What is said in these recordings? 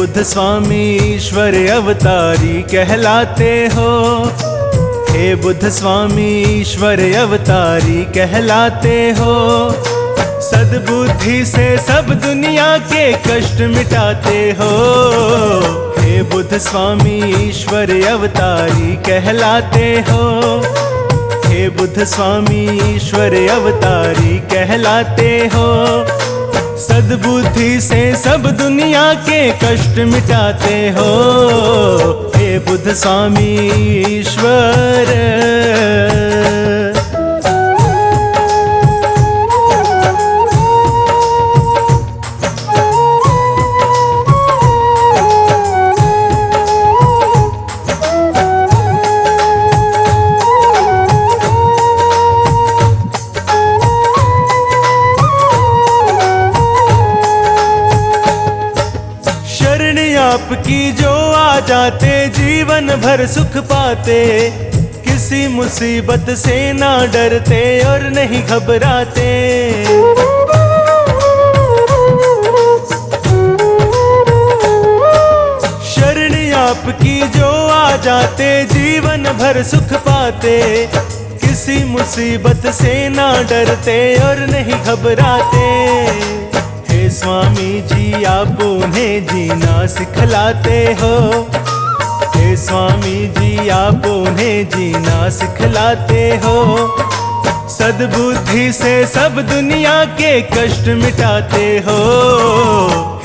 बुद्ध स्वामी ईश्वर अवतारी कहलाते हो। हे बुद्ध स्वामी ईश्वर अवतारी कहलाते हो। सद्बुद्धि से सब दुनिया के कष्ट मिटाते हो। हे बुद्ध स्वामी ईश्वर अवतारी कहलाते हो। हे बुद्ध स्वामी ईश्वर अवतारी कहलाते हो। सद्बुद्धि से सब दुनिया के कष्ट मिटाते हो। हे बुद्ध स्वामी ईश्वर। आपकी जो आ जाते जीवन भर सुख पाते। किसी मुसीबत से ना डरते और नहीं घबराते। शरण आपकी जो आ जाते जीवन भर सुख पाते। किसी मुसीबत से ना डरते और नहीं घबराते। स्वामी जी आप उन्हें जीना सिखलाते हो। हे स्वामी जी आप उन्हें जीना सिखलाते हो। सद्बुद्धि से सब दुनिया के कष्ट मिटाते हो।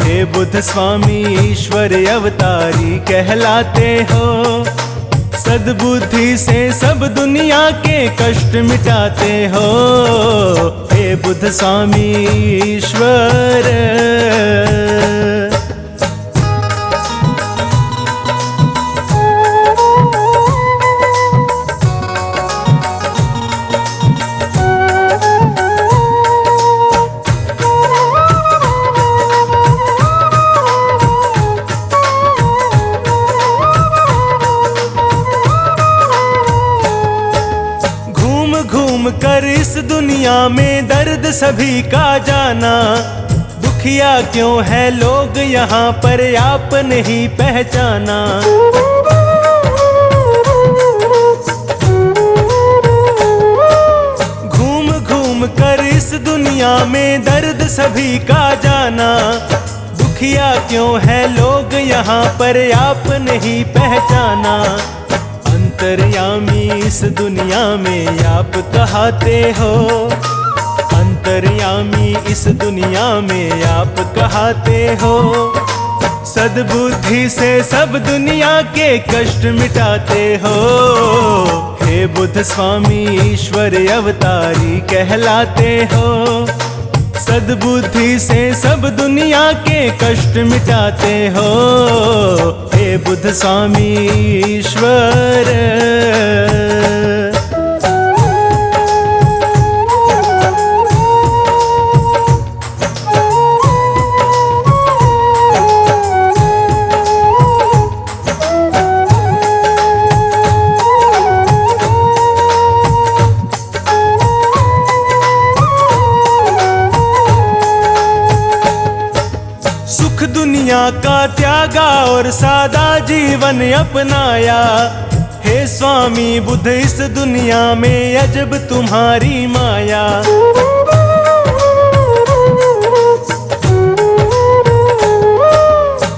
हे बुद्ध स्वामी ईश्वर अवतारी कहलाते हो। सद्बुद्धि से सब दुनिया के कष्ट मिटाते हो। हे बुद्ध स्वामी ईश्वर। कर इस दुनिया में दर्द सभी का जाना। दुखिया क्यों है लोग यहाँ पर आप नहीं पहचाना। घूम घूम कर इस दुनिया में दर्द सभी का जाना। दुखिया क्यों है लोग यहाँ पर आप नहीं पहचाना। अंतर्यामी इस दुनिया में आप कहाते हो। अंतर्यामी इस दुनिया में आप कहाते हो। सद्बुद्धि से सब दुनिया के कष्ट मिटाते हो। हे बुद्ध स्वामी ईश्वर अवतारी कहलाते हो। सद्बुद्धि से सब दुनिया के कष्ट मिटाते हो। हे बुद्ध स्वामी ईश्वर। सुख दुनिया का त्यागा और सादा जीवन अपनाया। हे स्वामी बुद्ध इस दुनिया में अजब तुम्हारी माया।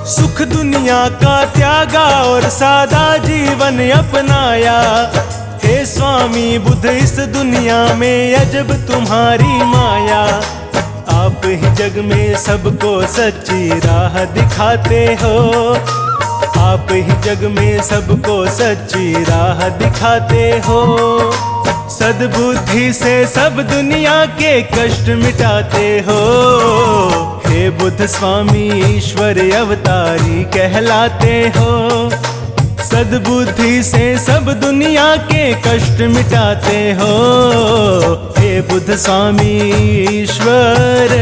सुख दुनिया का त्यागा और सादा जीवन अपनाया। हे स्वामी बुद्ध इस दुनिया में अजब तुम्हारी माया। आप ही जग में सबको सच्ची राह दिखाते हो। आप ही जग में सबको सच्ची राह दिखाते हो। सद्बुद्धि से सब दुनिया के कष्ट मिटाते हो। हे बुद्ध स्वामी ईश्वर अवतारी कहलाते हो। सद्बुद्धि से सब दुनिया के कष्ट मिटाते हो। हे बुद्ध स्वामी ईश्वर।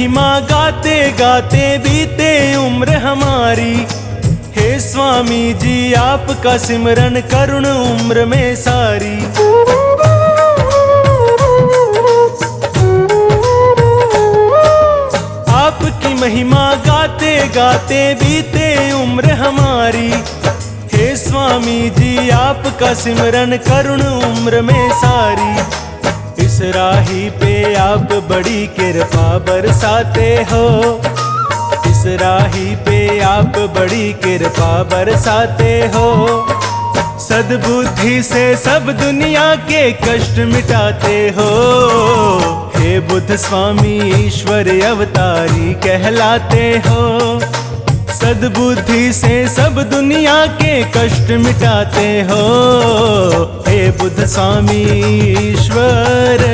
महिमा गाते गाते बीते उम्र हमारी। हे स्वामी जी आपका सिमरन करुण उम्र में सारी। आपकी महिमा गाते गाते बीते उम्र हमारी। हे स्वामी जी आपका सिमरन करुण उम्र में सारी। इस राही पे आप बड़ी कृपा बरसाते हो। इस राही पे आप बड़ी कृपा बरसाते हो। सद्बुद्धि से सब दुनिया के कष्ट मिटाते हो। हे बुद्ध स्वामी ईश्वर अवतारी कहलाते हो। सद्बुद्धि से सब दुनिया के कष्ट मिटाते हो। हे बुद्ध स्वामी ईश्वर।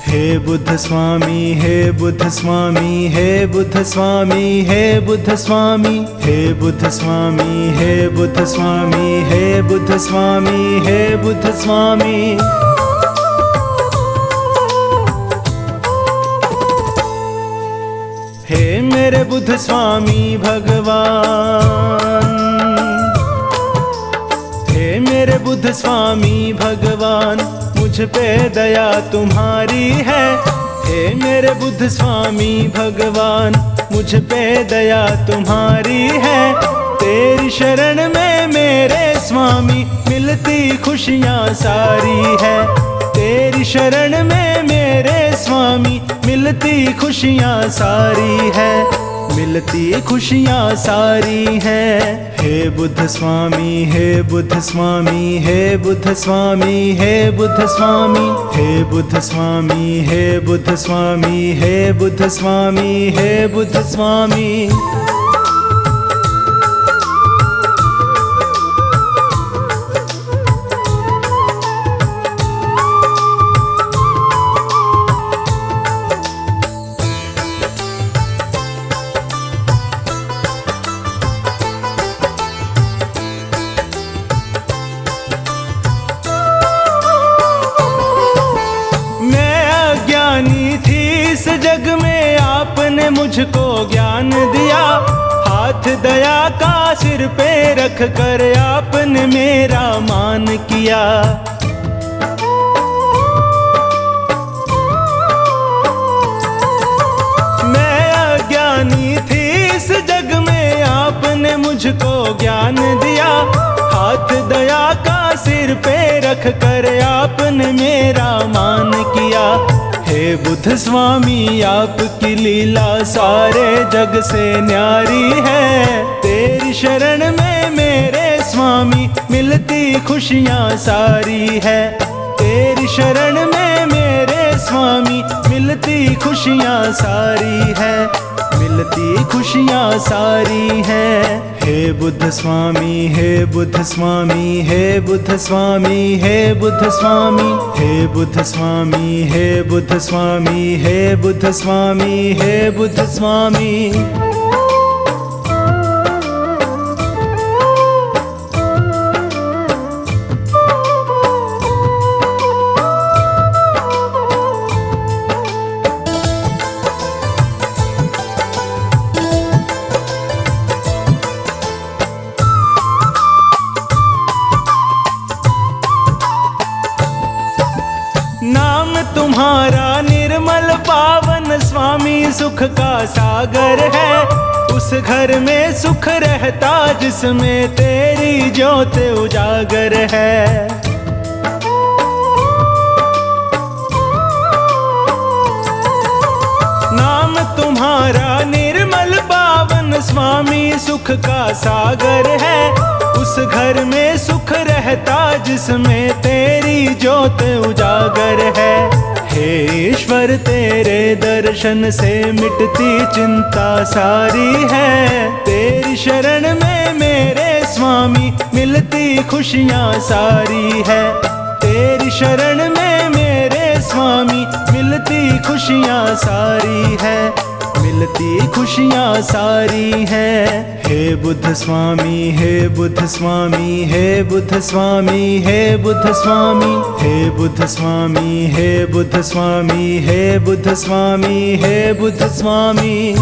हे बुद्ध स्वामी हे बुद्ध स्वामी हे बुद्ध स्वामी हे बुद्ध स्वामी हे बुद्ध स्वामी हे बुद्ध स्वामी हे बुद्ध स्वामी हे बुद्ध स्वामी। हे मेरे बुद्ध स्वामी भगवान। हे मेरे बुद्ध स्वामी भगवान मुझ पे दया तुम्हारी है। हे मेरे बुद्ध स्वामी भगवान मुझ पे दया तुम्हारी है। तेरी शरण में मेरे स्वामी मिलती खुशियाँ सारी है। तेरी शरण में मेरे स्वामी मिलती खुशियाँ सारी है। मिलती खुशियाँ सारी हैं। हे बुद्ध स्वामी हे बुद्ध स्वामी हे बुद्ध स्वामी हे बुद्ध स्वामी हे बुद्ध स्वामी हे बुद्ध स्वामी हे बुद्ध स्वामी हे बुद्ध स्वामी। इस जग में आपने मुझको ज्ञान दिया। हाथ दया का सिर पे रख कर आपने मेरा मान किया। मैं अज्ञानी थी इस जग में आपने मुझको ज्ञान दिया। हाथ दया का सिर पे रख कर आपने मेरा मान किया। हे बुद्ध स्वामी आपकी लीला सारे जग से न्यारी है। तेरी शरण में मेरे स्वामी मिलती खुशियाँ सारी है। तेरी शरण में मेरे स्वामी मिलती खुशियाँ सारी है। मिलती खुशियाँ सारी हैं। हे बुद्ध स्वामी हे बुद्ध स्वामी हे बुद्ध स्वामी हे बुद्ध स्वामी हे बुद्ध स्वामी हे बुद्ध स्वामी हे बुद्ध स्वामी हे बुद्ध स्वामी। नाम तुम्हारा निर्मल पावन स्वामी सुख का सागर है। उस घर में सुख रहता जिसमें तेरी ज्योत उजागर है। नाम तुम्हारा निर्मल पावन स्वामी सुख का सागर है। उस घर में सुख रहता जिसमें तेरी ज्योत उजागर है। हे ईश्वर तेरे दर्शन से मिटती चिंता सारी है। तेरी शरण में मेरे स्वामी मिलती खुशियाँ सारी है। तेरी शरण में मेरे स्वामी मिलती खुशियाँ सारी है, मिलती खुशियाँ सारी है। हे बुद्ध स्वामी, हे बुद्ध स्वामी, हे बुद्ध स्वामी, हे बुद्ध स्वामी, हे बुद्ध स्वामी, हे बुद्ध स्वामी, हे बुद्ध स्वामी, हे बुद्ध स्वामी।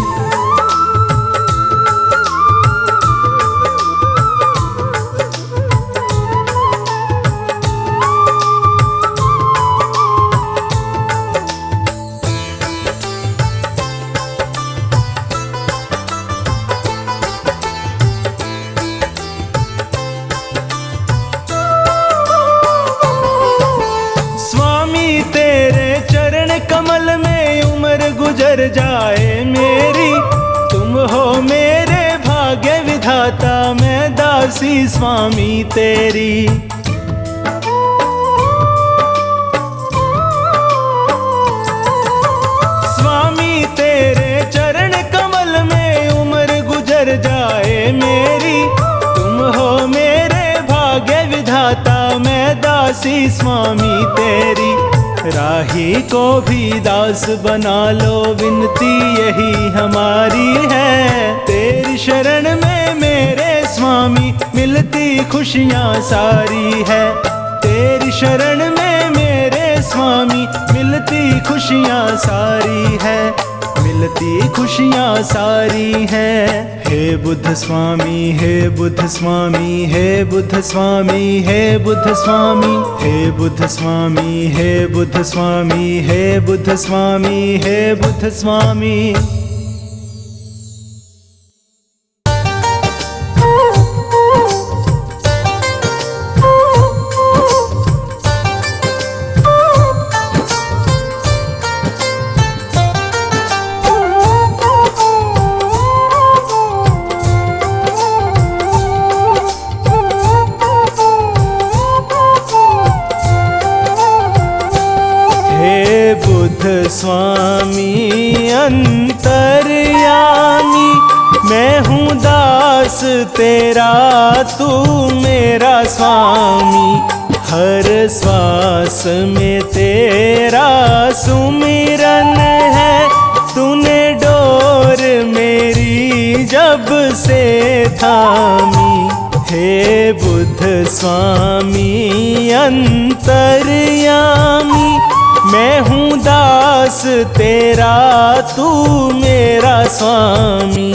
कमल में उम्र गुजर जाए मेरी, तुम हो मेरे भाग्य विधाता, मैं दासी स्वामी तेरी। स्वामी तेरे चरण कमल में उम्र गुजर जाए मेरी, तुम हो मेरे भाग्य विधाता, मैं दासी स्वामी तेरी। राही को भी दास बना लो, विनती यही हमारी है। तेरी शरण में मेरे स्वामी मिलती खुशियाँ सारी है। तेरी शरण में मेरे स्वामी मिलती खुशियाँ सारी है, मिलती खुशियाँ सारी है। हे बुद्ध स्वामी, हे बुद्ध स्वामी, हे बुद्ध स्वामी, हे बुद्ध स्वामी, हे बुद्ध स्वामी, हे बुद्ध स्वामी, हे बुद्ध स्वामी, हे बुद्ध स्वामी। स्वामी अंतर्यामी, मैं हूँ दास तेरा, तू मेरा स्वामी। हर श्वास में तेरा सुमिरन है, तूने डोर मेरी जब से थामी। हे बुद्ध स्वामी अंतर्यामी, मैं हूँ दास तेरा, तू मेरा स्वामी।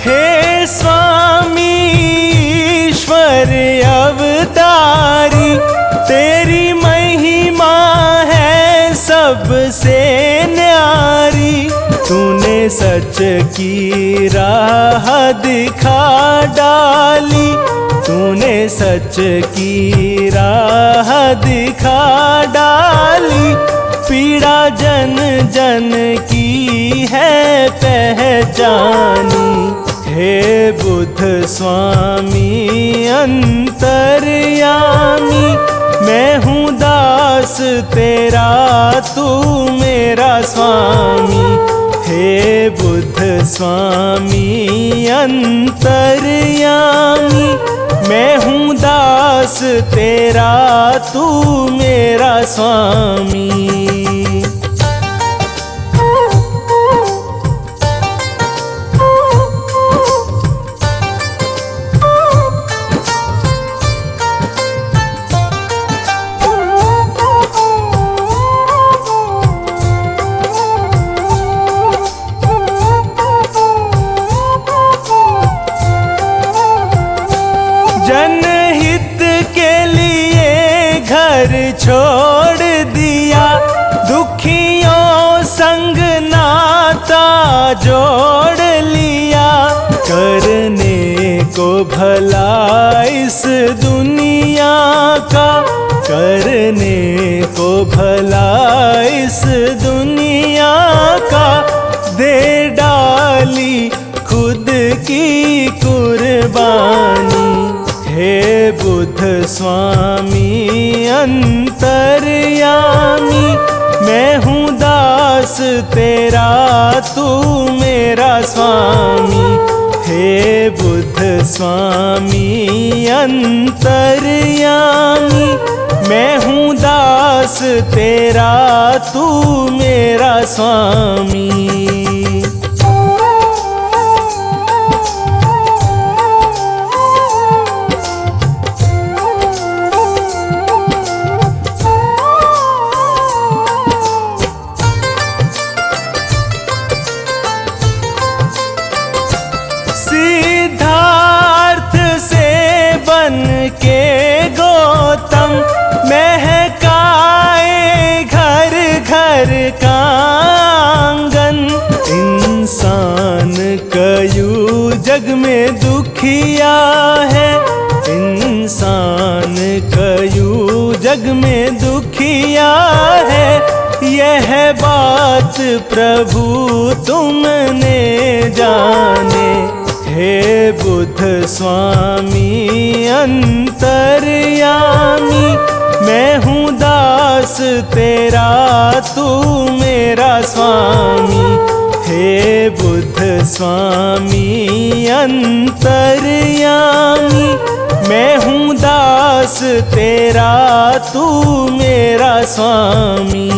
हे स्वामी ईश्वर अवतारी, तेरी महिमा है सबसे न्यारी। तूने सच की राह दिखा डाली, तूने सच की राह दिखा डाली। पीड़ा जन जन की है पहचानी। हे बुद्ध स्वामी अंतर्यामी, मैं हूँ दास तेरा, तू मेरा स्वामी। हे बुद्ध स्वामी अंतर्यामी, मैं हूँ दास तेरा, तू मेरा स्वामी। जनहित के लिए घर छोड़ दिया, दुखियों संग नाता जोड़ लिया। करने को भला इस दुनिया का, करने भला इस दुनिया का दे डाली खुद की कुर्बानी। हे बुद्ध स्वामी अंतर्यामी, मैं हूँ दास तेरा तू मेरा स्वामी। हे बुद्ध स्वामी अंतर्यामी, मैं हूँ दास तेरा तू मेरा स्वामी। सिद्धार्थ से बन के गौतम महकाए घर घर का आंगन। इंसान कयू जग में दुखिया है, इंसान कयू जग में दुखिया है। यह बात प्रभु तुमने जाने। हे बुद्ध स्वामी अंतर्यामी, मैं हूँ दास तेरा तू मेरा स्वामी। हे बुद्ध स्वामी अंतर्यामी, मैं हूँ दास तेरा तू मेरा स्वामी।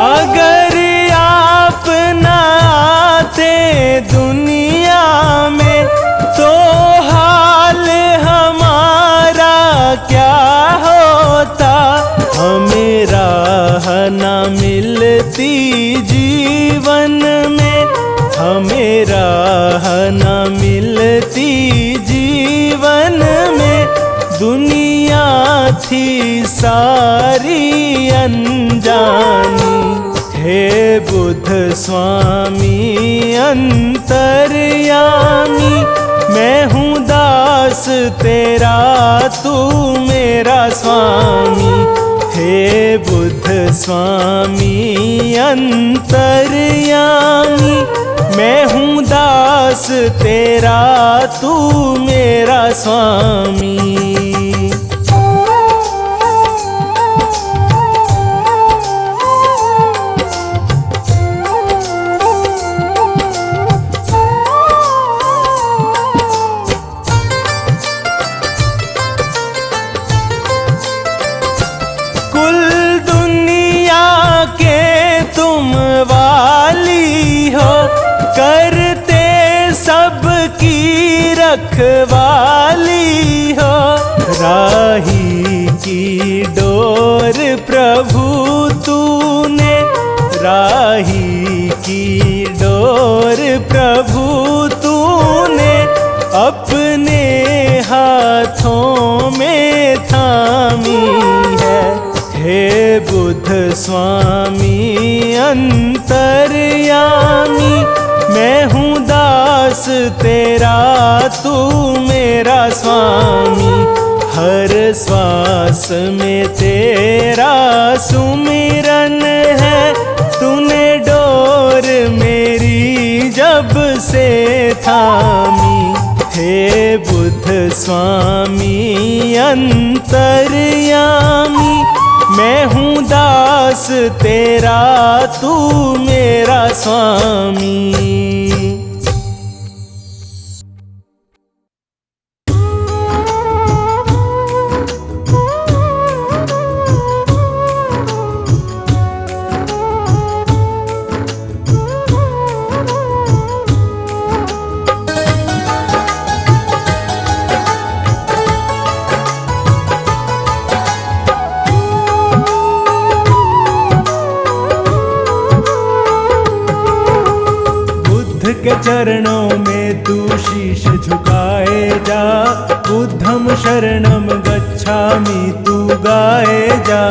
अगर आप न आते दुनिया में तो हाल हमारा क्या होता। हमें राह न मिलती जीवन में, हमें राह न मिलती जीवन में। दुनिया थी सारी अनजानी। हे बुद्ध स्वामी अंतर्यामी, मैं हूँ दास तेरा तू मेरा स्वामी। हे बुद्ध स्वामी अंतर्यामी, मैं हूँ दास तेरा तू मेरा स्वामी। कुल दुनिया के तुम वाली हो, करते सबकी रखवाली हो। राही की डोर प्रभु तूने, राही की डोर प्रभु तूने अपने हाथों में थामी है। हे बुद्ध स्वामी अंतर्यामी, मैं हूँ दास तेरा तू मेरा स्वामी। हर श्वास में तेरा सुमिरन है, तूने डोर मेरी जब से थामी। हे बुद्ध स्वामी अंतर्यामी, मैं हूँ दास तेरा तू मेरा स्वामी। के चरणों में बुद्धं शरणं गच्छामि तू गाए जा।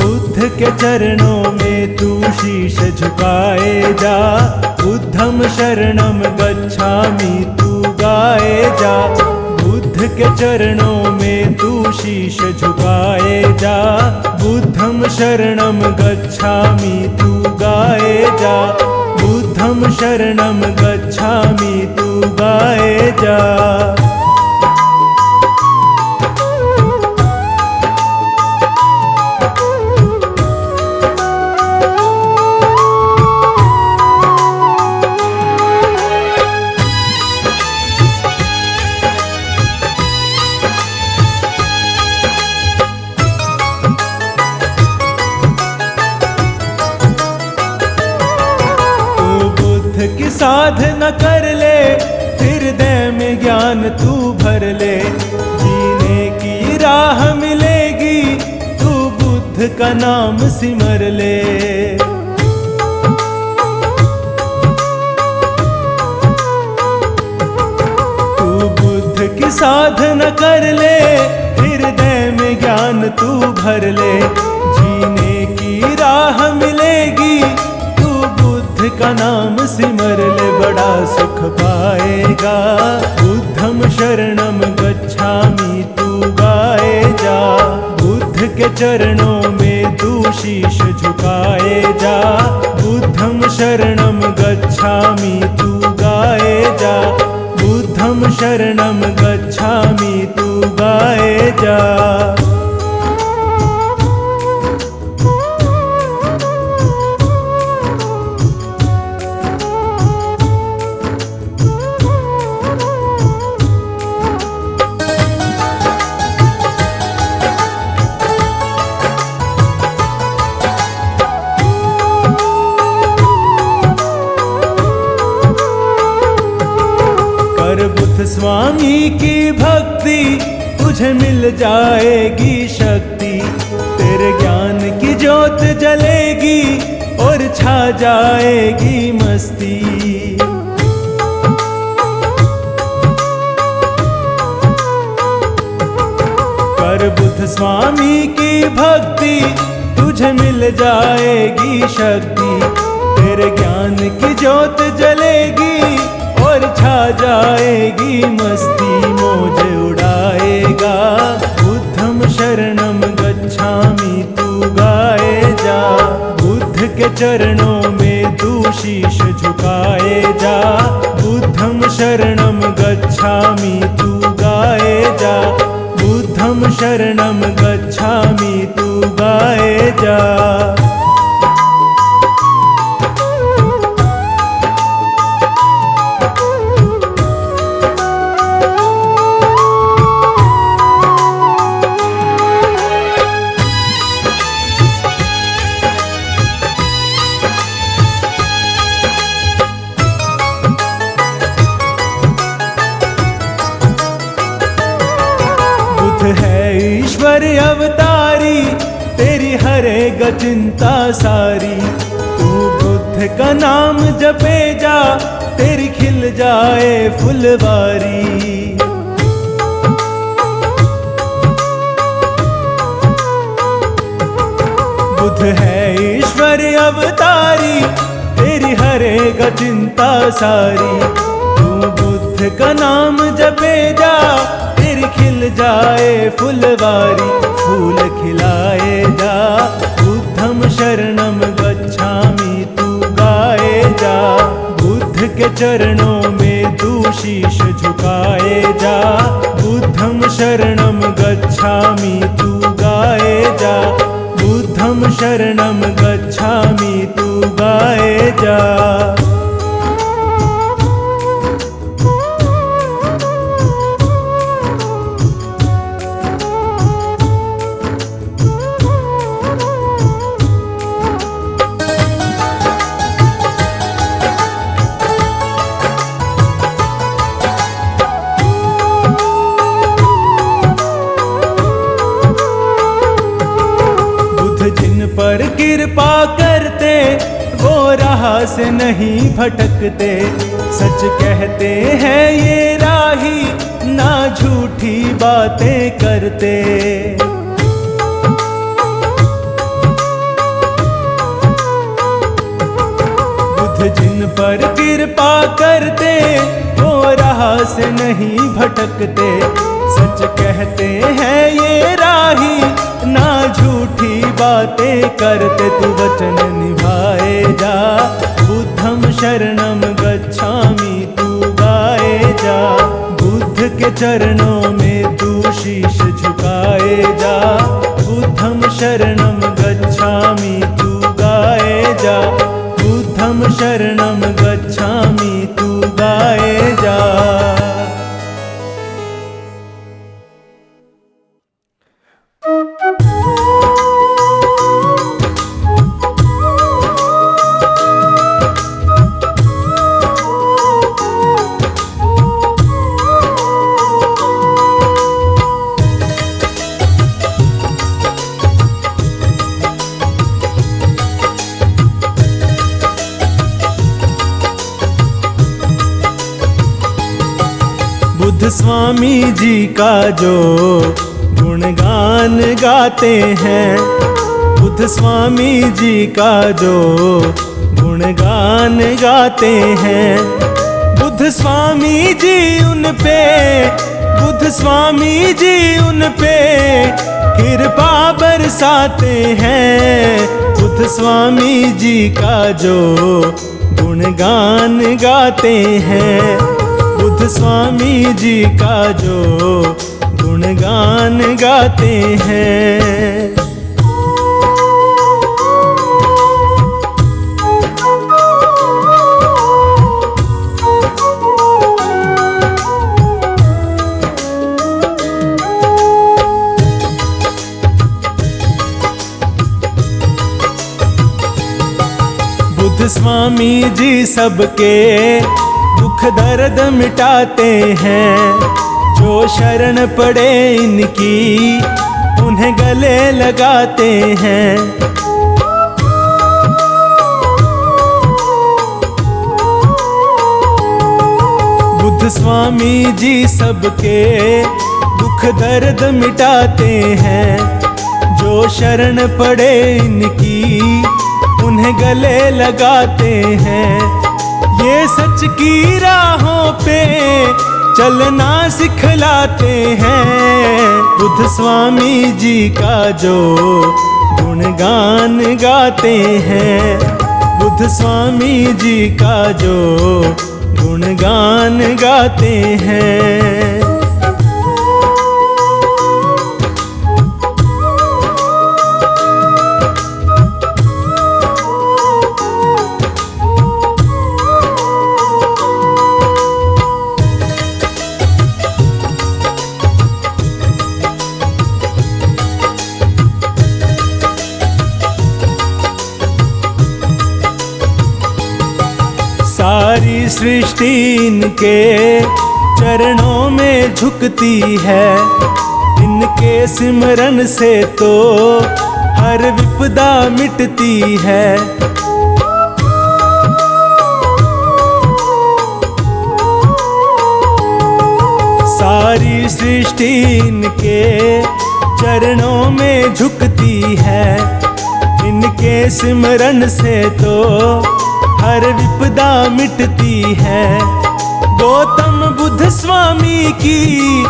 बुद्ध के चरणों में तू शीश झुकाए जा। बुद्धं शरणं गच्छामि तू गाए जा। बुद्ध के चरणों में तू शीश झुकाए जा। बुद्धं शरणं गच्छामि तू गाए जा। बुद्धं शरणं गच्छामि तू गाए जा। की साधना कर ले, हृदय में ज्ञान तू भर ले। जीने की राह मिलेगी, तू बुद्ध का नाम सिमर ले। तू बुद्ध की साधना कर ले, हृदय में ज्ञान तू भर ले। जीने की राह मिलेगी, का नाम सिमर ले, बड़ा सुख पाएगा। बुद्धं शरणं गच्छामि तू गाए जा। बुद्ध के चरणों में तू शीश झुकाए जा। बुद्धं शरणं गच्छामि तू गाए जा। बुद्धं शरणं गच्छामि तू गाए जा। बुद्ध स्वामी की भक्ति, तुझे मिल जाएगी शक्ति। तेरे ज्ञान की ज्योत जलेगी और छा जाएगी मस्ती। कर बुद्ध स्वामी की भक्ति, तुझे मिल जाएगी शक्ति। तेरे ज्ञान की ज्योत जलेगी और छा जाएगी मस्ती, मौज उड़ाएगा। बुद्धं शरणं गच्छामि तू गाए जा। बुद्ध के चरणों में तू शीश झुकाए जा। बुद्धं शरणं गच्छामि तू गाए जा। बुद्धं शरणं गच्छामि तू गाए जा। है ईश्वर अवतारी, तेरी हरेगा चिंता सारी। तू बुद्ध का नाम जपे जा, तेरी खिल जाए फुलवारी। बुद्ध है ईश्वर अवतारी, तेरी हरेगा चिंता सारी। तू बुद्ध का नाम जपे जा, तेरी खिल जाए फुलवारी। फूल खिलाए जा। बुद्धं शरणं गच्छामि तू गाए जा। बुद्ध के चरणों में तू शीश झुकाए जा। बुद्धं शरणं गच्छामि तू गाए जा। बुद्धं शरणं गच्छामि तू गाए जा। पर कृपा करते, वो राह राह से नहीं भटकते, सच कहते हैं ये राही, ना झूठी बातें करते। बुद्ध जिन पर कृपा करते, वो राह से नहीं भटकते, सच कहते हैं ये राही, ना झूठी बातें करते। तू वचन निभाए जा, बुद्धम शरणम गच्छामि, तू गाए जा, बुद्ध के चरणों में तू शीश झुकाए जा। बुद्धम शरणम गच्छामि, तू गाए जा, बुद्धम शरणम गच्छामि, तू गाए जा। बुद्ध स्वामी जी का जो गुणगान गाते हैं, बुद्ध स्वामी जी का जो गुणगान गाते हैं, बुद्ध स्वामी जी उन पे, बुद्ध स्वामी जी उन पे कृपा बरसाते हैं। बुद्ध स्वामी जी का जो गुणगान गाते हैं, बुद्ध स्वामी जी का जो गुणगान गाते हैं। बुद्ध स्वामी जी सबके दुख दर्द मिटाते हैं, जो शरण पड़े इनकी उन्हें गले लगाते हैं। बुद्ध स्वामी जी सबके दुख दर्द मिटाते हैं, जो शरण पड़े इनकी उन्हें गले लगाते हैं। ये सच की राहों पे चलना सिखलाते हैं। बुद्ध स्वामी जी का जो गुणगान गाते हैं, बुद्ध स्वामी जी का जो गुणगान गाते हैं। सारी सृष्टि इनके चरणों में झुकती है, इनके सिमरन से तो हर विपदा मिटती है। सारी सृष्टि इनके चरणों में झुकती है, इनके सिमरन से तो हर विपदा मिटती है। गौतम बुद्ध स्वामी की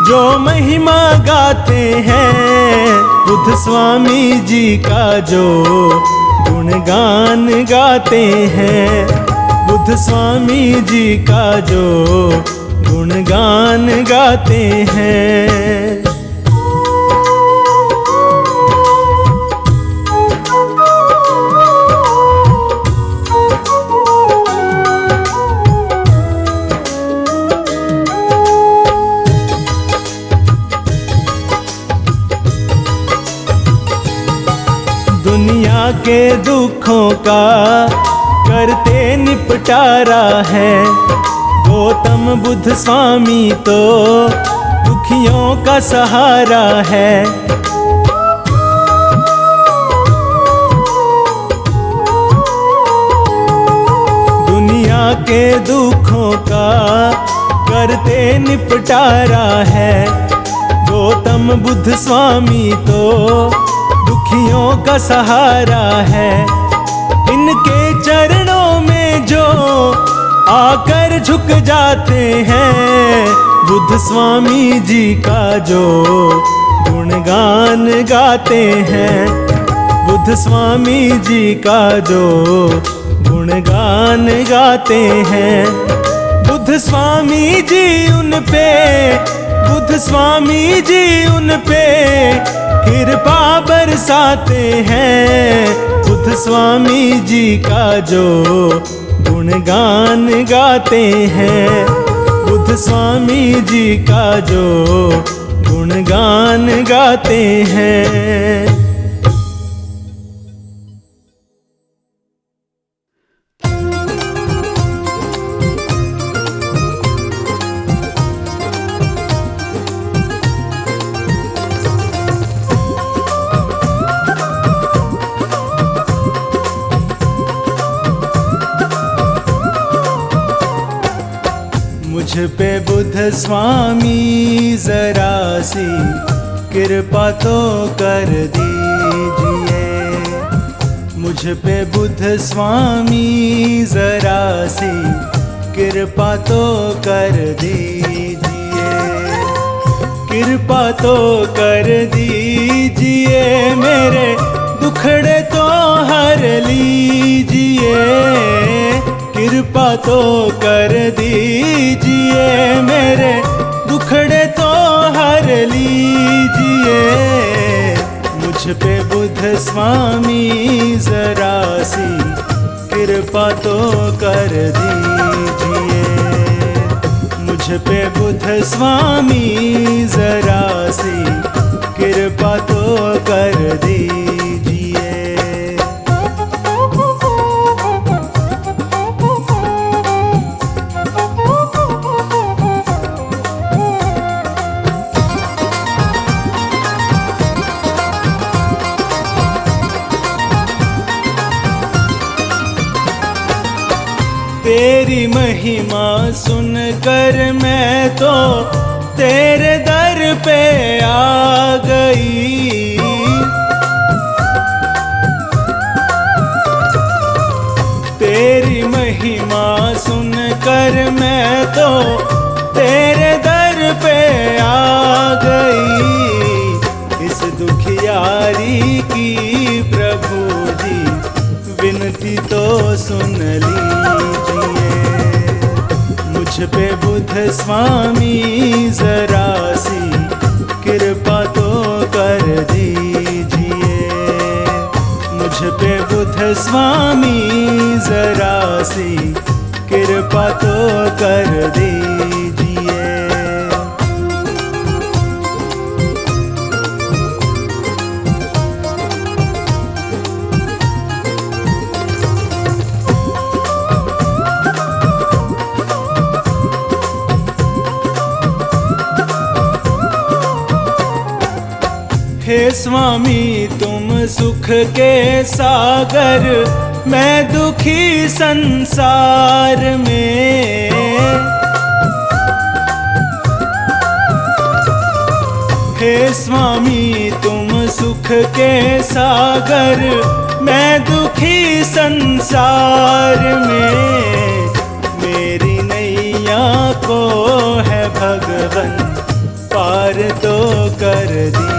जो महिमा गाते हैं, बुद्ध स्वामी जी का जो गुणगान गाते हैं, बुद्ध स्वामी जी का जो गुणगान गाते हैं। दुनिया के दुखों का करते निपटारा है, गौतम बुद्ध स्वामी तो दुखियों का सहारा है। के दुखों का करते निपटारा है। गौतम बुद्ध स्वामी तो दुखियों का सहारा है। इनके चरणों में जो आकर झुक जाते हैं, बुद्ध स्वामी जी का जो गुणगान गाते हैं, बुद्ध स्वामी जी का जो गुणगान गाते हैं। बुद्ध स्वामी जी उन पे, बुद्ध स्वामी जी उन पे कृपा बरसाते हैं। बुद्ध स्वामी जी का जो गुणगान गाते हैं, बुद्ध स्वामी जी का जो गुणगान गाते हैं। मुझ पे बुद्ध स्वामी जरा सी कृपा तो कर दीजिए। मुझ पे बुद्ध स्वामी जरा सी कृपा तो कर दीजिए। कृपा तो कर दीजिए, मेरे दुखड़े तो हर लीजिए। कृपा तो कर दीजिए, मेरे दुखड़े तो हर लीजिए। मुझ पे बुद्ध स्वामी जरा सी कृपा तो कर दीजिए। मुझ पे बुद्ध स्वामी जरा सी कृपा तो कर दीजिए। तेरी महिमा सुनकर मैं तो तेरे दर पे आ गई। तेरी महिमा सुनकर मैं तो तेरे दर पे आ गई। इस दुखियारी की प्रभु जी विनती तो सुन लीजिए। मुझ पे बुद्ध स्वामी जरा सी कृपा तो कर दीजिए। मुझ पे बुद्ध स्वामी जरा सी कृपा तो कर दीजिए। हे स्वामी तुम सुख के सागर, मैं दुखी संसार में। हे स्वामी तुम सुख के सागर, मैं दुखी संसार में। मेरी नैया को है भगवन पार तो कर दीजिए।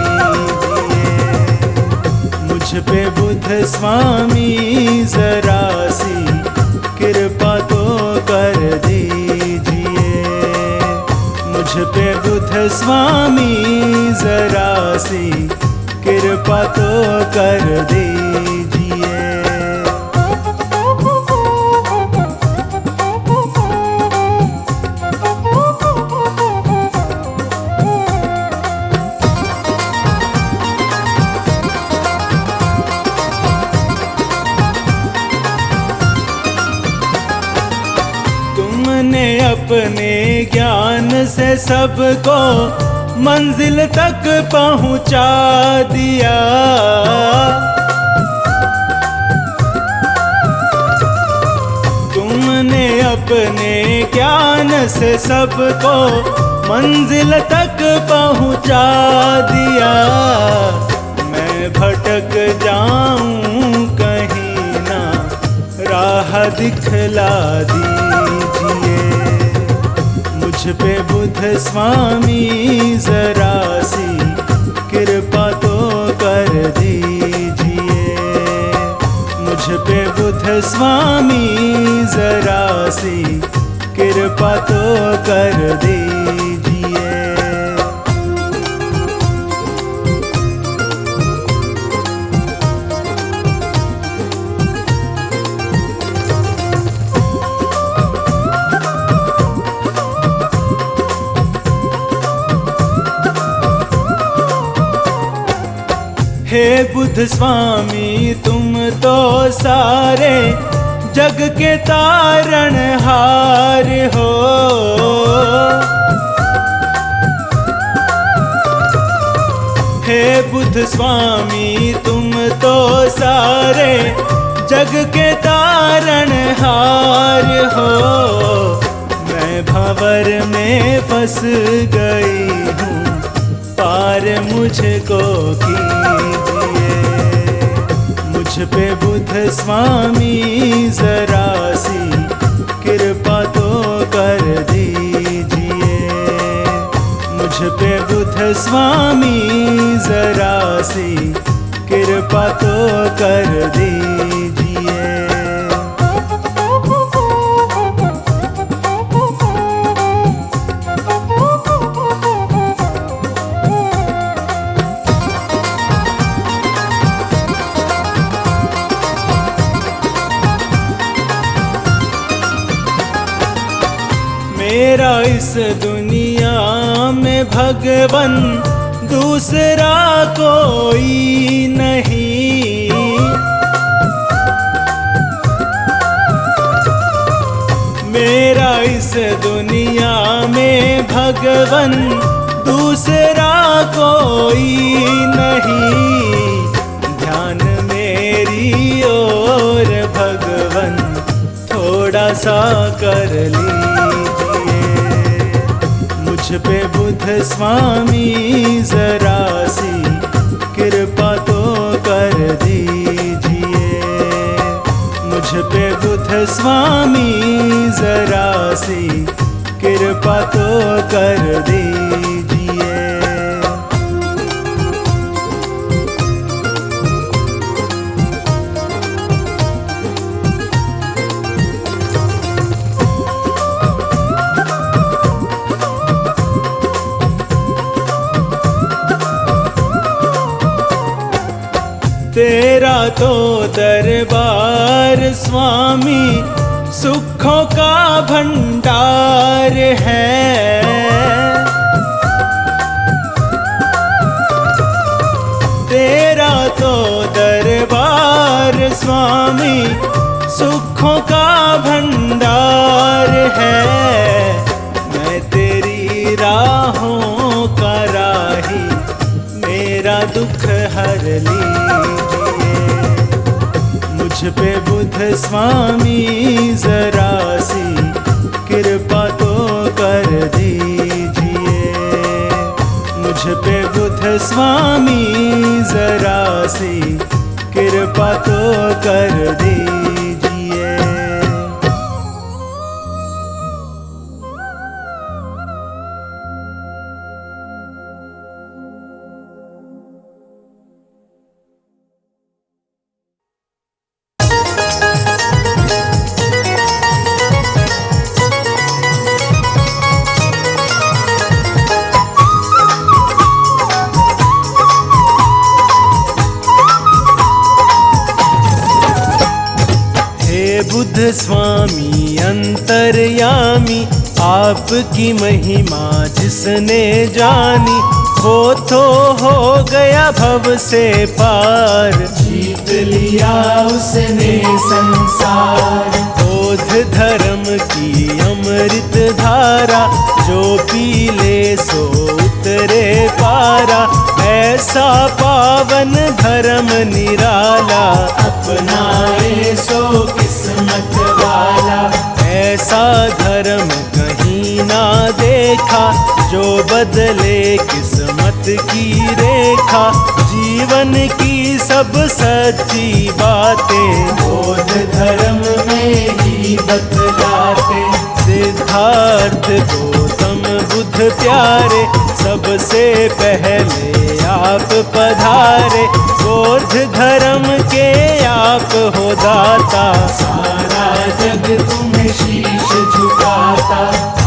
मुझ पे बुद्ध स्वामी जरा सी कृपा तो कर दीजिए। मुझ पे बुद्ध स्वामी जरा सी कृपा तो कर दीजिए। तुमने अपने ज्ञान से सबको मंजिल तक पहुंचा दिया। तुमने अपने ज्ञान से सबको मंजिल तक पहुंचा दिया। मैं भटक जाऊं कहीं ना, राह दिखला दीजिए। मुझ पे बुद्ध स्वामी जरा सी कृपा तो कर दीजिए। मुझ पे बुद्ध स्वामी जरा सी कृपा तो कर दीजिए। हे बुद्ध स्वामी तुम तो सारे जग के तारणहार हो। हे बुद्ध स्वामी तुम तो सारे जग के तारणहार हो। मैं भंवर में फंस गई हूँ, पार मुझको कीजिए। मुझ पे बुद्ध स्वामी जरा सी कृपा तो कर दीजिए। मुझ पे बुद्ध स्वामी जरा सी कृपा तो कर दीजिए। मेरा इस दुनिया में भगवन दूसरा कोई नहीं। मेरा इस दुनिया में भगवन दूसरा कोई नहीं। ध्यान मेरी ओर भगवन थोड़ा सा कर लीजिए। मुझ पे बुद्ध स्वामी जरा सी कृपा तो कर दीजिए। मुझ पे बुद्ध स्वामी जरा सी कृपा तो कर दीजिए। तेरा तो दरबार स्वामी सुखों का भंडार है। तेरा तो दरबार स्वामी सुखों का भंडार है। मैं तेरी राहों का राही, मेरा दुख हर लीजिए। मुझ पे बुद्ध स्वामी जरा सी कृपा तो कर दीजिए। मुझ पे बुद्ध स्वामी जरा सी कृपा तो कर दीजिए। बुद्ध स्वामी अंतर्यामी आपकी महिमा जिसने जानी, वो तो हो गया भव से पार। जीत लिया उसने संसार। बोध धर्म की अमृत धारा, जो पी ले सो उतरे पारा। ऐसा पावन धर्म निराला, अपनाए सो किस्मत वाला। ऐसा देखा, जो बदले किस्मत की रेखा। जीवन की सब सच्ची बातें बोध धर्म में ही बतलाते। सिद्धार्थ गौतम बुद्ध प्यारे, सबसे पहले आप पधारे। बोध धर्म के आप हो दाता, सारा जग तुम्हें शीश झुकाता।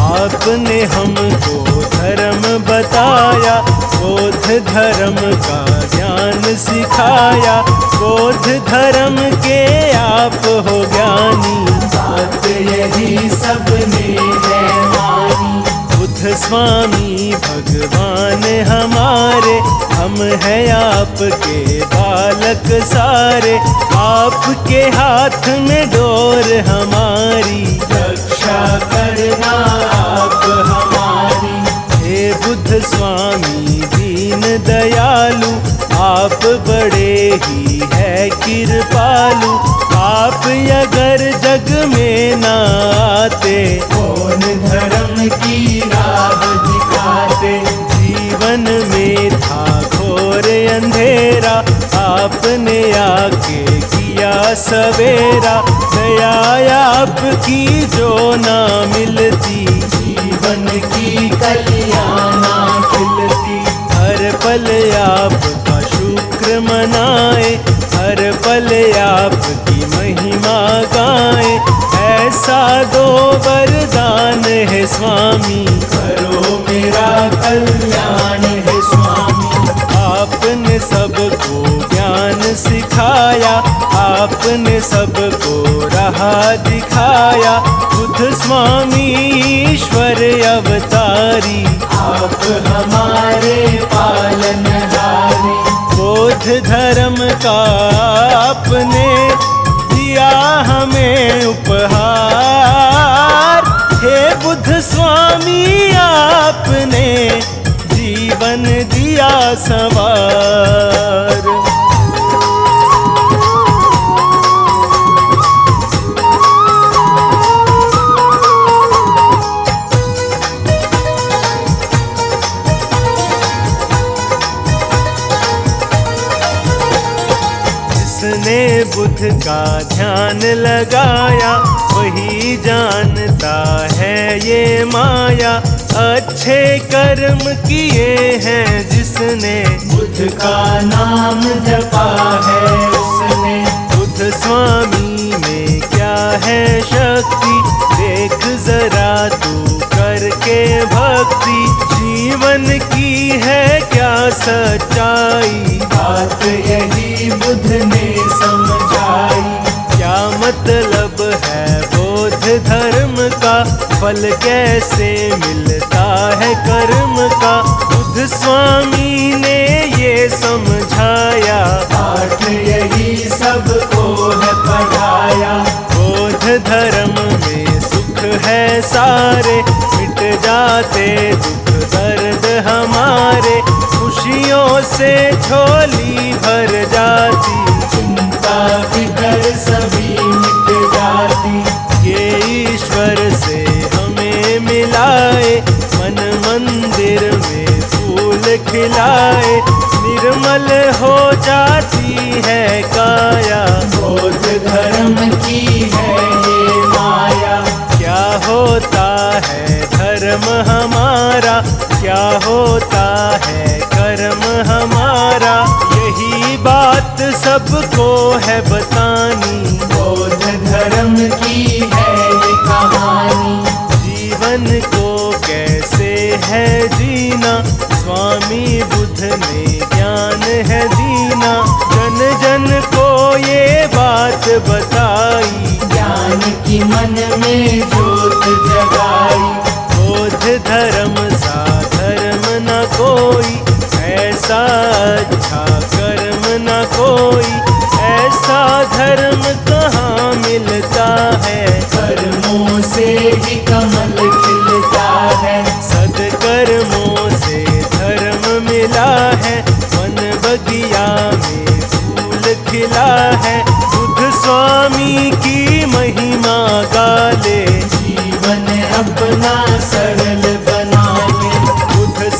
आपने हमको धर्म बताया, बोध धर्म का ज्ञान सिखाया। बोध धर्म के आप हो ज्ञानी, बात यही सबने है मानी। बुद्ध स्वामी भगवान हमारे, हम हैं आपके बालक सारे। आपके हाथ में डोर हमारी, रक्षा करना आप हमारी। हे बुद्ध स्वामी दीन दयालु, आप बड़े ही है कृपालु। आप अगर जग में न आते, कौन धर्म की राह दिखाते। जीवन में था घोर अंधेरा, आपने आके किया सवेरा। दया आपकी जो ना मिलती, जीवन की कलियां ना खिलती। हर पल आपका शुक्र मनाए, हर पल आपकी महिमा गाए। ऐसा दो वरदान है स्वामी, करो मेरा कल्याण है स्वामी। आपने सबको ज्ञान सिखाया, आपने सबको राह दिखाया। बुद्ध स्वामी ईश्वर अवतारी, आप हमारे पालनहारी। बोध धर्म का आपने दिया हमें उपहार। हे बुद्ध स्वामी आपने जीवन दिया संवार। जिसने बुद्ध का ध्यान लगाया, वही जानता है ये माया। अच्छे कर्म किए हैं जिसने, बुद्ध का नाम जपा है उसने। बुद्ध स्वामी में क्या है शक्ति, देख जरा तू करके भक्ति। जीवन की है क्या सच्चाई, बात यही बुद्ध ने समझाई। क्या मतलब है बोध धर्म का, फल कैसे मिलता है कर्म का। बुद्ध स्वामी ने ये समझाया, पाठ यही सबको है पढ़ाया। बोध धर्म में सुख है सारे, मिट जाते दुख दर्द हमारे। खुशियों से झोली भर जाती, चिंता फिकर सभी मिट जाती। ये ईश्वर से हमें मिलाए, मन मंदिर में फूल खिलाए। निर्मल हो जाती है काया, बोध धर्म की है ये माया। क्या होता है धर्म हमारा, क्या होता है कर्म हमारा। यही बात सबको है बतानी, बोध धर्म की है ये कहानी। जीवन को कैसे है जीना, स्वामी बुद्ध ने ज्ञान है दीना। जन जन को ये बात बताई, ज्ञान की मन में ज्योत जगाई। बोध धर्म सा धर्म न कोई, ऐसा अच्छा कर्म न कोई। ऐसा धर्म कहाँ मिलता है, कर्मों से ही कमल खिलता है। सदकर्मों से धर्म मिला है, वन बगिया में फूल खिला है। बुद्ध स्वामी की महिमा गाले, जीवन अपना सरल बना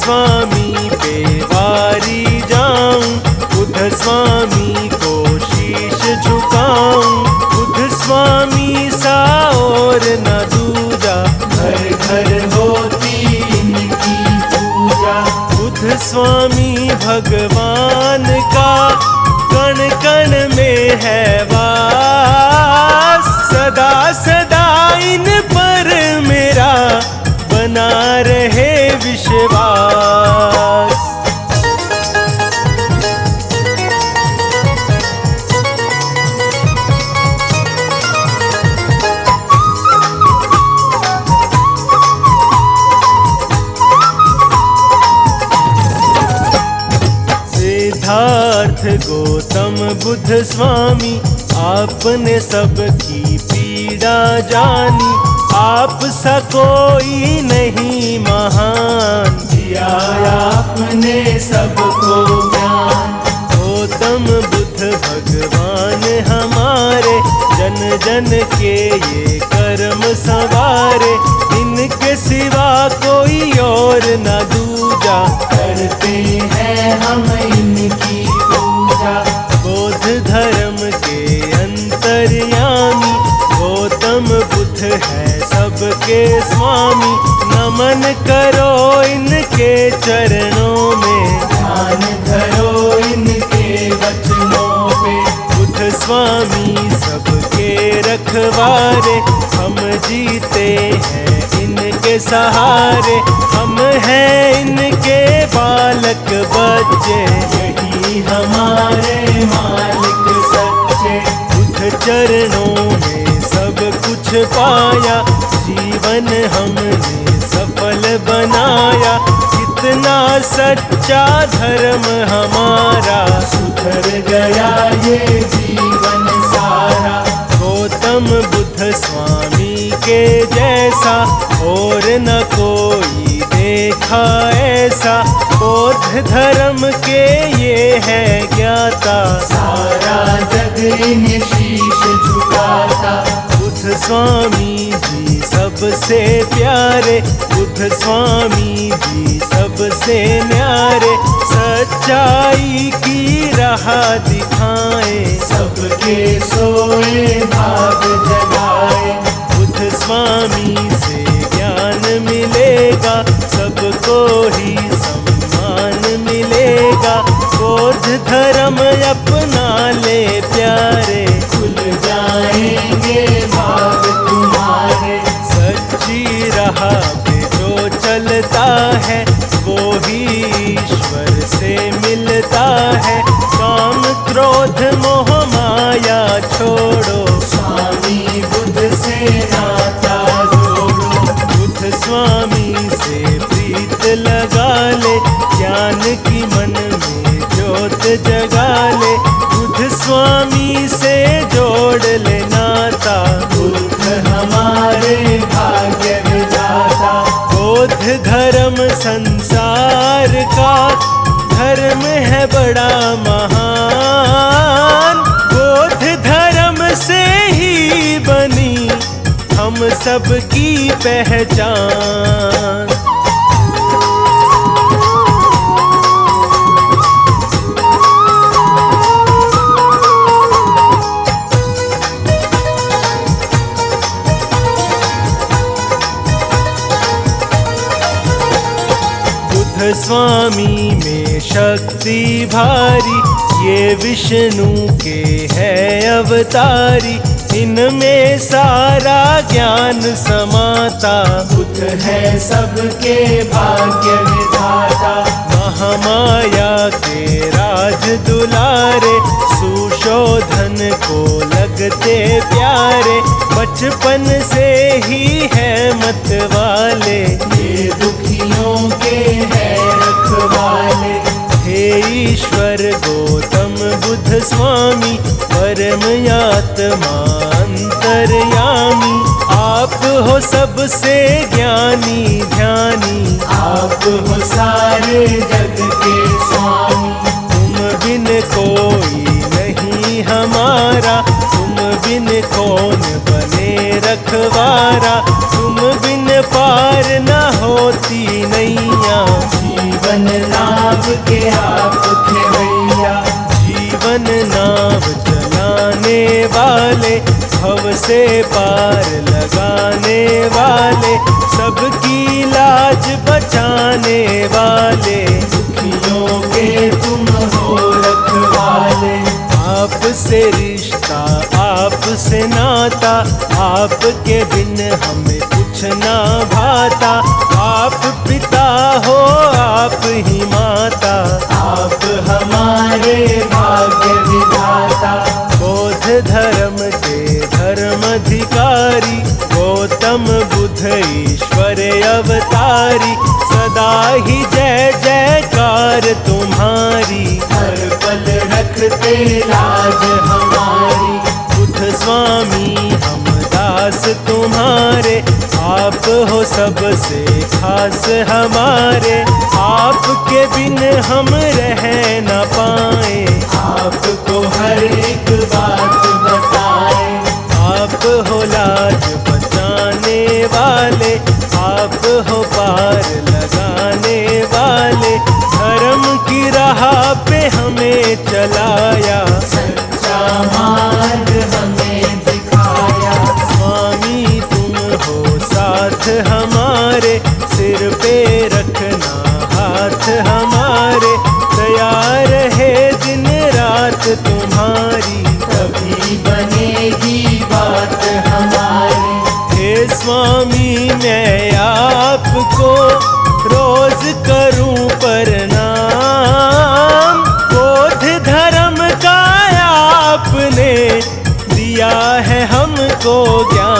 स्वामी पे वारी जाऊं, बुद्ध स्वामी को शीश झुकाऊं। बुद्ध स्वामी सा और न दूजा, घर घर होती इनकी पूजा। बुद्ध स्वामी भगवान का कण कण में है वास, सदा सदा इन पर मेरा बना रहे विश्वास। सिद्धार्थ गौतम बुद्ध स्वामी, आपने सबकी पीड़ा जानी। आप सा कोई नहीं महान, दिया आपने सबको ज्ञान। गौतम बुद्ध भगवान हमारे, जन जन के ये कर्म सवारे। इनके सिवा कोई और न दूजा, करते हैं हम इनकी पूजा। बौद्ध धर्म के अंतर्यामी, गौतम बुद्ध है सबके स्वामी। नमन करो इनके चरणों में, ध्यान धरो इनके वचनों पे। बुद्ध स्वामी सबके रखवारे, हम जीते हैं इनके सहारे। हम हैं इनके बालक बच्चे, यही हमारे मालिक सच्चे। बुद्ध चरणों में सब कुछ पाया, जीवन हमने सफल बनाया। कितना सच्चा धर्म हमारा, सुधर गया ये जीवन सारा। गौतम बुद्ध स्वामी के जैसा और न कोई देखा ऐसा। बौद्ध धर्म के ये है ज्ञाता, सारा जग इन्हें शीश झुकाता। बुद्ध स्वामी जी सबसे प्यारे, बुद्ध स्वामी जी सबसे न्यारे। सच्चाई की राह दिखाए, सबके सोए भाग जगाए। बुद्ध स्वामी से ज्ञान मिलेगा, सबको ही सम्मान मिलेगा। बौद्ध धर्म अपना ले प्यारे, खुल जाएंगे भाग तुम्हारे। सच्ची राह पे जो चलता है, वो ही ईश्वर से मिलता है। काम क्रोध मोह माया छोड़ो, स्वामी बुद्ध से नाता जोड़ो। बुद्ध स्वामी से प्रीत लगा ले, ज्ञान की मन में ज्योत जगा ले। बुद्ध स्वामी से जोड़ ले नाता, बुद्ध हमारे भाग्य विधाता। बौद्ध धर्म संसार का धर्म है बड़ा महान। बौद्ध धर्म से ही बनी हम सबकी पहचान। बुद्ध स्वामी में शक्ति भारी, ये विष्णु के है अवतारी। इनमें सारा ज्ञान समाता, बुद्ध है सबके भाग्य विधाता। महामाया के राज दुलारे, सुशोधन को लगते प्यारे। बचपन से ही है मत वाले, ये दुखियों के है रखवाले। हे ईश्वर गौतम बुद्ध स्वामी, परम आत्मा अंतर्यामी। आप हो सबसे ज्ञानी ध्यानी, आप हो सारे जग के स्वामी। तुम बिन कोई नहीं हमारा, तुम बिन कौन बने रखवारा। तुम बिन पार न होती नैया, जीवन नाव के आप खेवैया। जीवन नाव चलाने वाले, भव से पार लगाने वाले, सबकी लाज बचाने वाले, दुखियों के तुम हो रखवाले। आपसे रिश्ता आपसे नाता, आपके बिन हमें कुछ ना भाता। आप पिता हो आप ही माता, आप हमारे भाग्य विधाता। बौद्ध धर्म के धर्माधिकारी, गौतम बुद्ध ईश्वर अवतारी, सदा ही जय जयकार तुम्हारी, हर पल रखते लाज हमारी। बुद्ध स्वामी हम दास तुम्हारे, आप हो सबसे खास हमारे। आपके बिन हम रह न पाए, आपको हर एक बात बताएं। आप हो लाज बचाने वाले, आप हो पार लगाने वाले, धर्म की राह पे हमें चलाया, सच्चा मार्ग हमें दिखाया। स्वामी तुम हो साथ हमारे, सिर पे रखना हाथ हमारे, तैयार है दिन रात तुम्हारी, तभी बनेगी बात हमारी। हे स्वामी मैं आपको रोज करूं प्रणाम, बौद्ध धर्म का आपने दिया है हमको ज्ञान।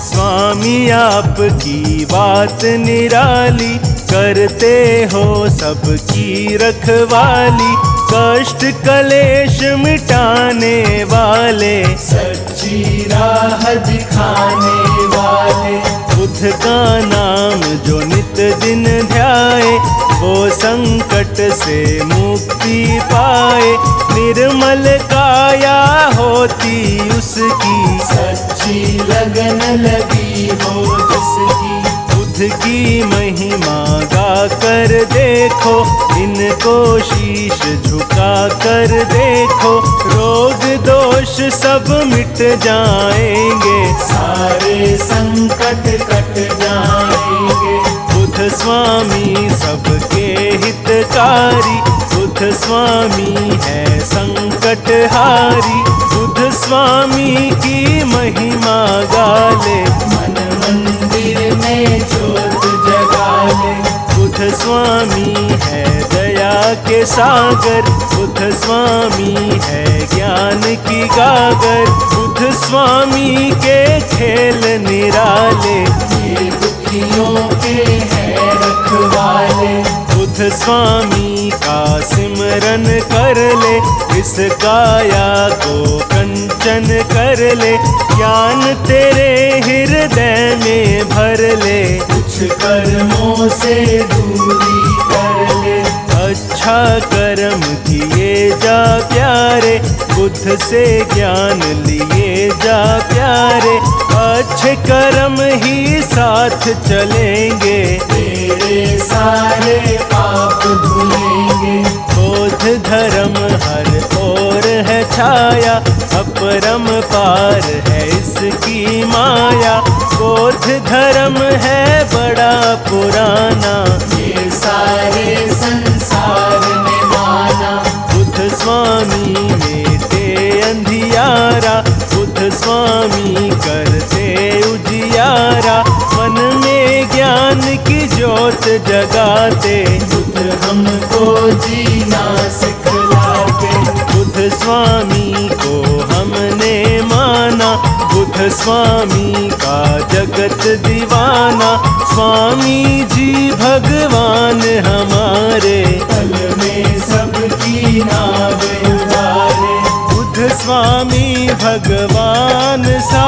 स्वामी आपकी बात निराली, करते हो सबकी रखवाली, कष्ट कलेश मिटाने वाले, सच्ची राह दिखाने वाले। बुद्ध का नाम जो नित दिन ध्याए, वो संकट से मुक्ति पाए, निर्मल काया होती उसकी, सच्ची लगन लगी हो जिसकी। बुद्ध की महिमा गा कर देखो, इनको शीश झुका कर देखो, रोग दोष सब मिट जाएंगे, सारे संकट कट जाएंगे। बुद्ध स्वामी सबके हितकारी, बुद्ध स्वामी है संकटहारी, बुद्ध स्वामी की महिमा गाले, मन मंदिर में ज्योत जगा ले। बुद्ध स्वामी है दया के सागर, बुद्ध स्वामी है ज्ञान की गागर, बुद्ध स्वामी के खेल निराले, ये दुखियों के हैं रखवाले। बुद्ध स्वामी का सिमरन कर ले, इस काया को कंचन कर ले, ज्ञान तेरे हृदय में भर ले, कुछ कर्मों से दूरी कर ले। अच्छा कर्म किए जा प्यारे, बुद्ध से ज्ञान लिए जा प्यारे, अच्छे कर्म ही साथ चलेंगे, तेरे सारे पाप धुलेंगे। बौद्ध धर्म हर ओर है छाया, अपरम पार है इसकी माया, बौद्ध धर्म है बड़ा पुराना, ये सारे संसार ने माना। बुद्ध स्वामी मेटे अंधियारा, बुद्ध स्वामी करते उजियारा, मन में ज्ञान की ज्योत जगाते, बुद्ध हमको जीना सिखलाते। बुद्ध स्वामी को हमने माना, बुद्ध स्वामी का जगत दीवाना, स्वामी जी भगवान हमारे, पल में सबकी नाव उबारे। बुद्ध स्वामी भगवान सा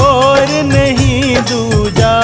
और नहीं दूजा,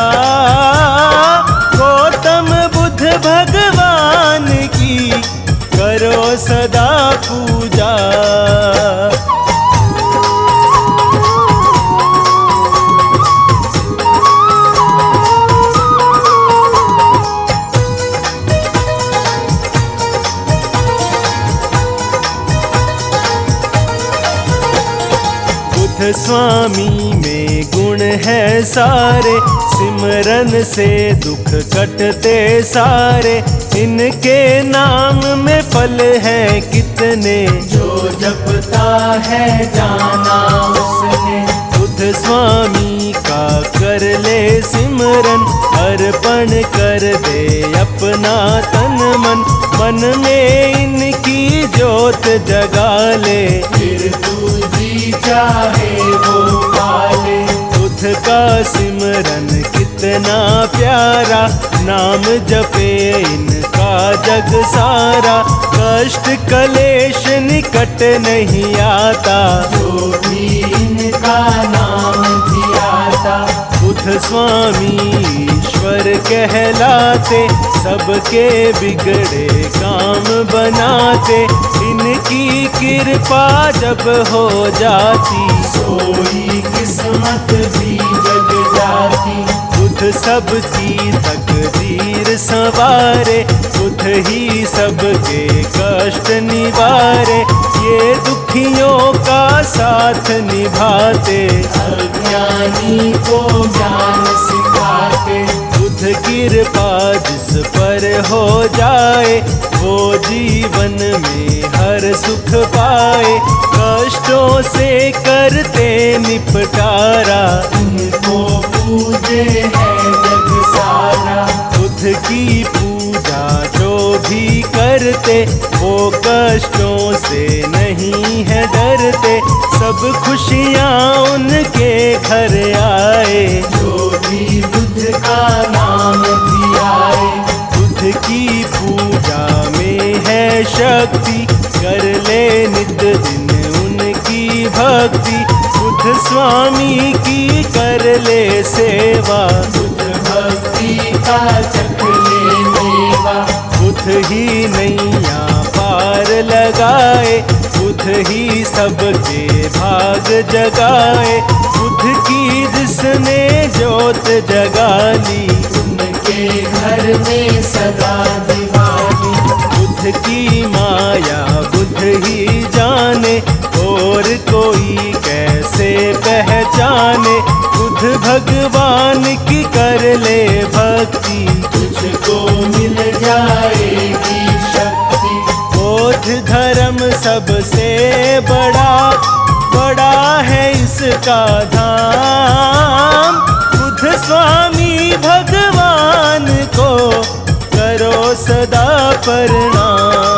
स्वामी में गुण है सारे, सिमरन से दुख कटते सारे। इनके नाम में फल है कितने, जो जपता है जाना उसने। बुद्ध स्वामी का कर ले सिमरन, अर्पण कर दे अपना तन मन। मन में इनकी ज्योत जगा ले, फिर तू जी चाहे वो पाले। बुद्ध का सिमरन कितना प्यारा, नाम जपे इनका जग सारा। कष्ट कलेश निकट नहीं आता, जो भी इनका नाम धियाता। बुद्ध स्वामी ईश्वर कहलाते, सबके बिगड़े काम बनाते। इनकी कृपा जब हो जाती, सोई किस्मत भी जग जाती। बुद्ध सबकी तकदीर संवारे, बुद्ध ही सबके कष्ट निवारे। ये दुखियों का साथ निभाते, अज्ञानी को ज्ञान सिखाते। बुद्ध कृपा जिस पर हो जाए, वो जीवन में हर सुख पाए। कष्टों से करते निपटारा, उनको पूजे है जग सारा। बुद्ध की पूजा जो भी करते, वो कष्टों से नहीं है डरते। सब खुशियाँ उनके घर आए, जो भी बुद्ध का नाम धियाए। बुद्ध की पूजा में है शक्ति, कर ले नित दिन उनकी भक्ति। बुद्ध स्वामी की कर ले सेवा, बुद्ध भक्ति का चख ले मेवा। बुद्ध ही नैया पार लगाए, बुद्ध ही सबके भाग जगाए। बुद्ध की जिसने ज्योत जगा ली, उनके घर में सदा दिवाली। बुद्ध की माया बुद्ध ही जाने, और कोई कैसे पहचाने। बुद्ध भगवान की कर ले भक्ति, तुझको मिल जाएगी शक्ति। बौद्ध धर्म सबसे बड़ा, बड़ा है इसका धाम। बुद्ध स्वामी भगवान को करो सदा प्रणाम।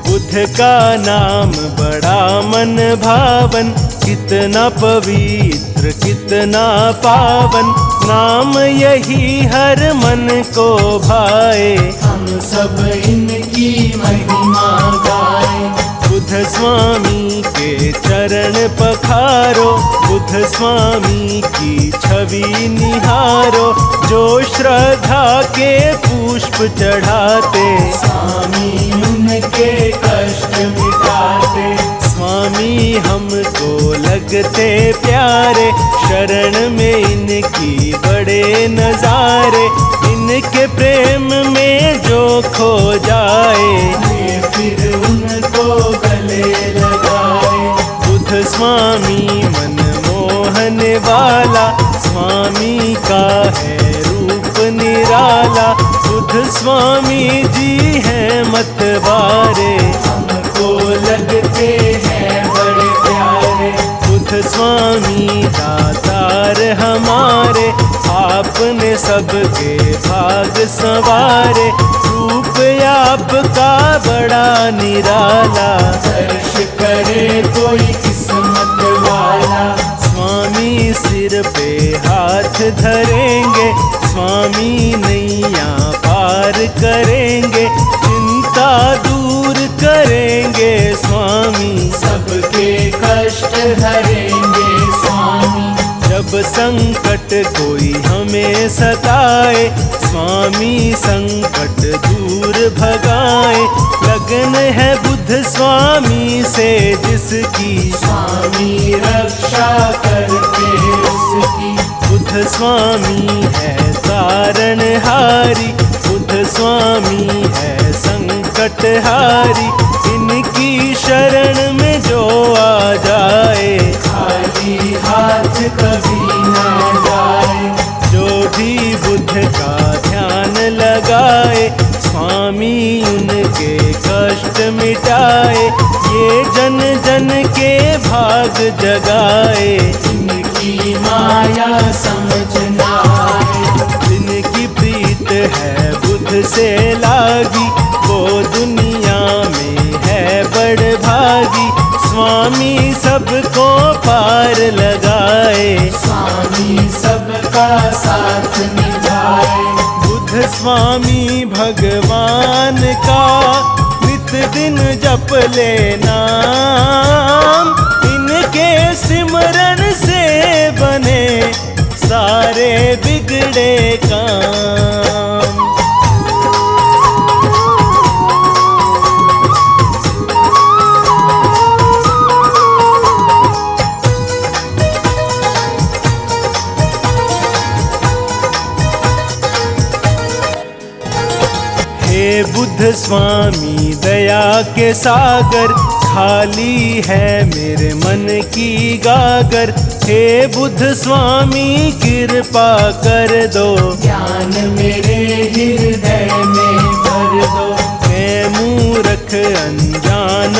बुद्ध का नाम बड़ा मन भावन, कितना पवित्र कितना पावन। नाम यही हर मन को भाए, हम सब इनकी महिमा गाए। बुद्ध स्वामी के चरण पखारो, बुद्ध स्वामी की छवि निहारो। जो श्रद्धा के पुष्प चढ़ाते, स्वामी उनके कष्ट मिटाते। स्वामी हमको लगते प्यारे, शरण में इनकी बड़े नजारे। इनके प्रेम में जो खो जाए, वे फिर उनको गले लगाए। बुद्ध स्वामी मन मोहन वाला, स्वामी का है रूप निराला। बुद्ध स्वामी जी हैं मतवारे, हमको लगते हैं बड़े प्यारे। बुद्ध स्वामी दातार हमारे, आपने सबके भाग संवारे। रूप आपका बड़ा निराला, दर्श करे कोई किस्मत वाला। स्वामी सिर पे हाथ धरेंगे, स्वामी नैया पार करेंगे। चिंता दूर करेंगे स्वामी, सबके कष्ट हरेंगे स्वामी। जब संकट कोई हमें सताए, स्वामी संकट दूर भगाए। लगन है बुद्ध स्वामी से जिसकी, स्वामी रक्षा करते उसकी। बुद्ध स्वामी है तारणहारी, बुद्ध स्वामी है संकटहारी। इनकी शरण में जो आ जाए, खाली हाथ कभी न जाए। जो भी बुद्ध का ध्यान लगाए, स्वामी उनके कष्ट मिटाए। ये जन जन के भाग जगाए, इनकी माया समझना आए। जिनकी प्रीत है बुद्ध से लागी, वो दुनिया में है बड़ भागी। स्वामी सबको पार लगाए, स्वामी सबका साथ निभाए। बुद्ध स्वामी भगवान का नित दिन जप ले नाम। इनके सिमरन से बने सारे बिगड़े काम। हे बुद्ध स्वामी दया के सागर, खाली है मेरे मन की गागर। हे बुद्ध स्वामी कृपा कर दो, ज्ञान मेरे हृदय में भर दो। मैं मूर्ख अनजान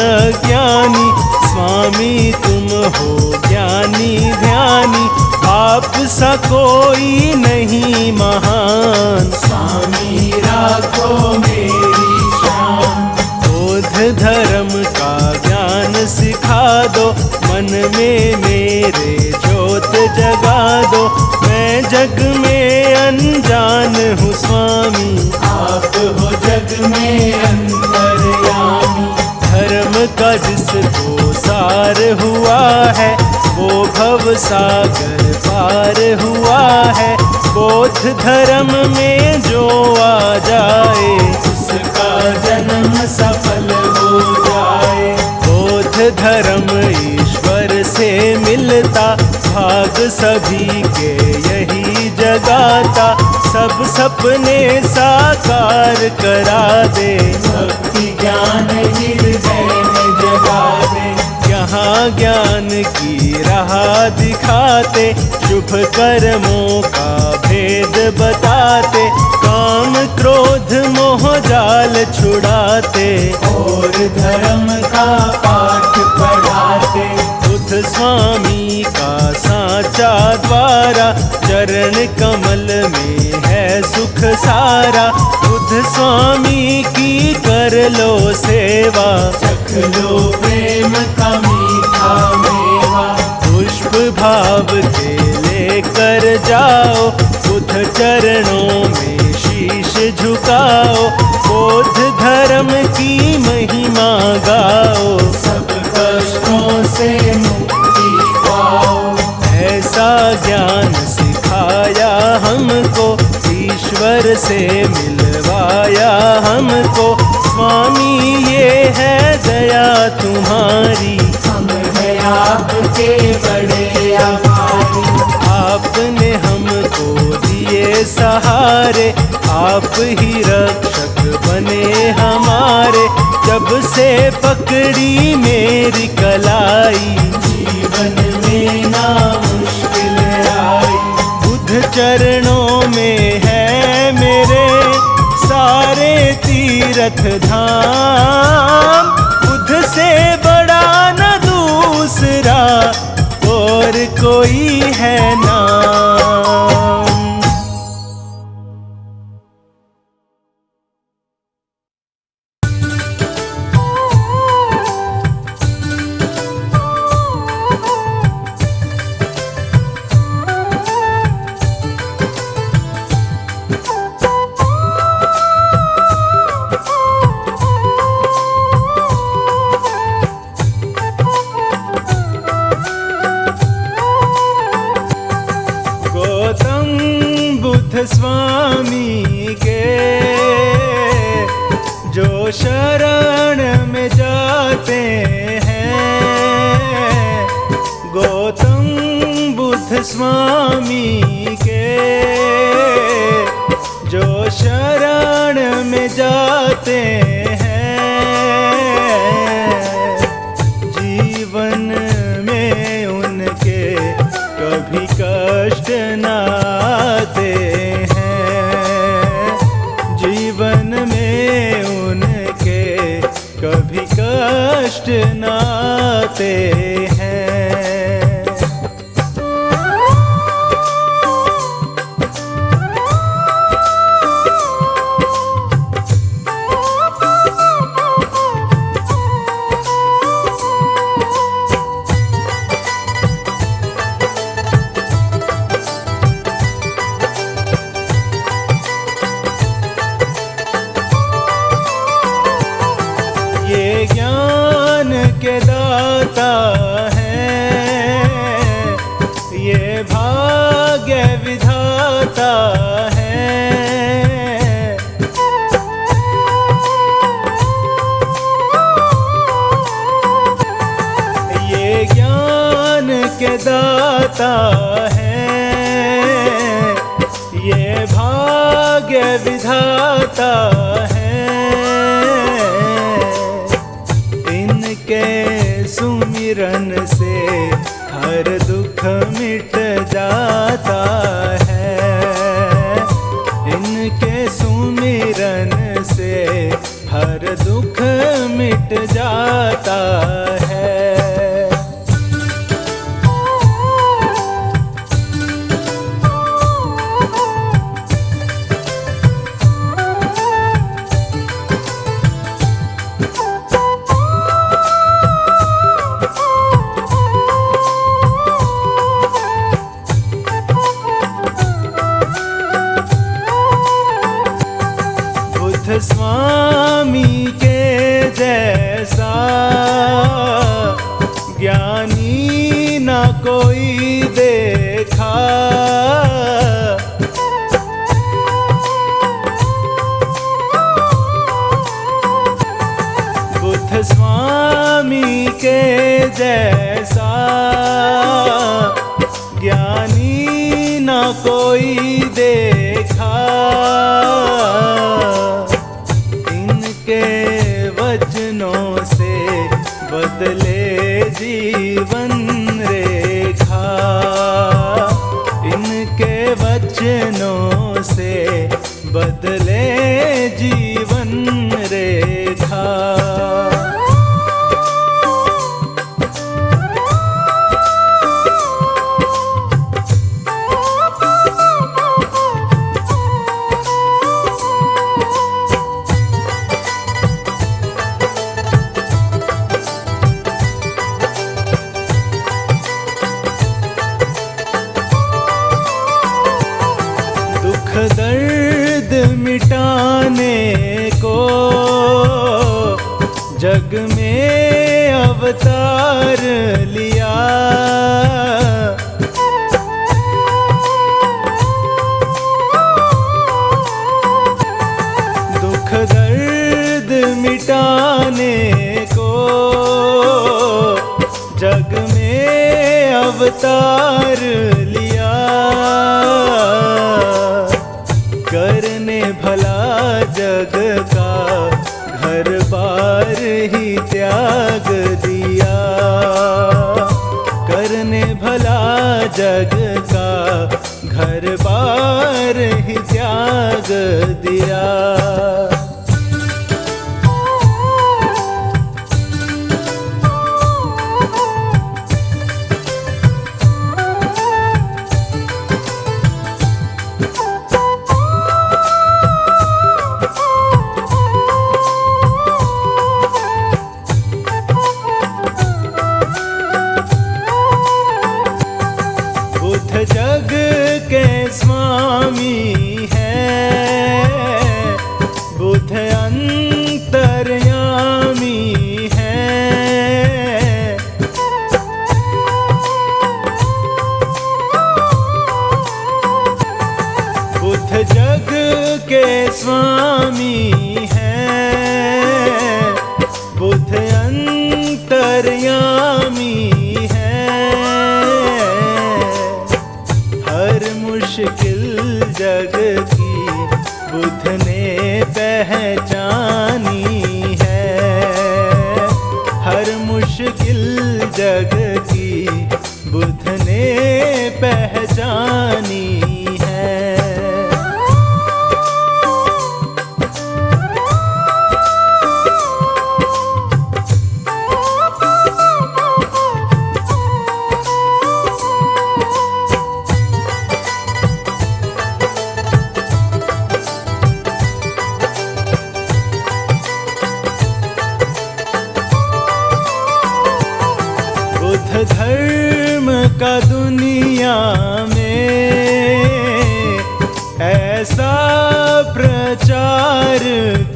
ज्ञानी, स्वामी तुम हो ज्ञानी ध्यानी। आप सा कोई नहीं महान, स्वामी राखो मेरी शान। बौद्ध धर्म का ज्ञान सिखा दो, मन में मेरे ज्योत जगा दो। मैं जग में अनजान हूँ स्वामी, आप हो जग में अंतर्यामी। धर्म का जिसको सार हुआ है, वो भव सागर पार हुआ है। बौद्ध धर्म में जो आ जाए, उसका जन्म सफल हो जाए। बौद्ध धर्म ईश्वर से मिलता, भाग सभी के यही जगाता। सब सपने साकार करा दे, भक्ति ज्ञान हृदय में जगा दे। यहाँ ज्ञान की राह दिखाते, शुभ कर्मों का भेद बताते। काम क्रोध मोह जाल छुड़ाते, और धर्म का पाठ पढ़ाते। बुद्ध स्वामी का साचा द्वारा, चरण कमल में है सुख सारा। बुद्ध स्वामी की कर लो सेवा, चख लो प्रेम का मीठा मेवा। पुष्प भाव के लेकर जाओ, बुद्ध चरणों में शीश झुकाओ। बौद्ध धर्म की महिमा गाओ, सब कष्टों से मुक्ति पाओ। ऐसा ज्ञान सिखाया हमको, ईश्वर से मिलवाया हमको। स्वामी ये है दया तुम्हारी, हम हैं आपके बड़े आभारी। आपने हमको दिए सहारे, आप ही रक्षक बने हमारे। जब से पकड़ी मेरी कलाई, जीवन में ना मुश्किल आई। बुद्ध चरणों में है मेरे सारे तीर्थ धाम। बुद्ध से बड़ा न दूसरा और कोई है नाम। स्वामी के जो शरण में जाते हैं। गौतम बुद्ध स्वामी के जो शरण में जाते हैं। जीवन में उनके कभी कष्ट न आते हैं। जीवन में उनके कभी कष्ट न आते हैं। ये ज्ञान के दाता हैं, ये भाग्य विधाता हैं। ये ज्ञान के दाता हैं, ये भाग्य विधाता हैं। के सुमिरन से हर दुख मिट जाता है। इनके सुमिरन से हर दुख मिट जाता है। स्वामी के जैसा ज्ञानी ना कोई देखा। बुद्ध स्वामी के जैसा ज्ञानी ना कोई देखा। वचनों से बदले जीवन रेखा। इनके वचनों से बदले जीवन रेखा। दर्द मिटाने को जग में अवतार लिया। दुख दर्द मिटाने को जग में अवतार लिया। करने भला जग का घर बार ही त्याग दिया। करने भला जग का घर बार ही त्याग दिया। जग के स्वामी हैं, जग के स्वामी हैं, बुद्ध अंतर्यामी हैं। हर मुश्किल जग की बुद्ध ने पहचानी है, हर मुश्किल जग की बुद्ध ने पहचानी है। बुद्ध धर्म का दुनिया में ऐसा प्रचार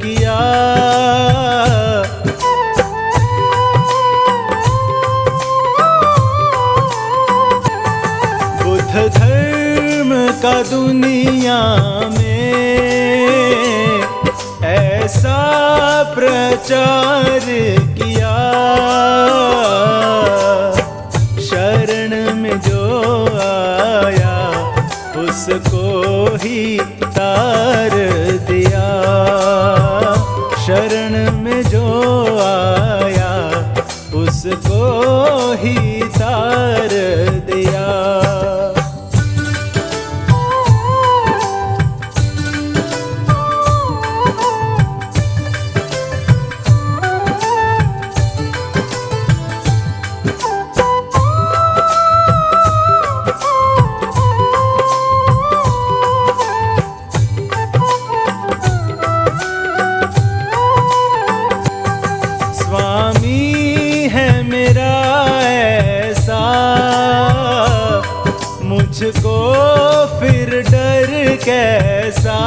किया, बुद्ध धर्म का दुनिया में ऐसा प्रचार किया। शरण में जो आया उसको ही तार दिया, शरण में जो आया उसको ही तार दिया। मुझको फिर डर कैसा,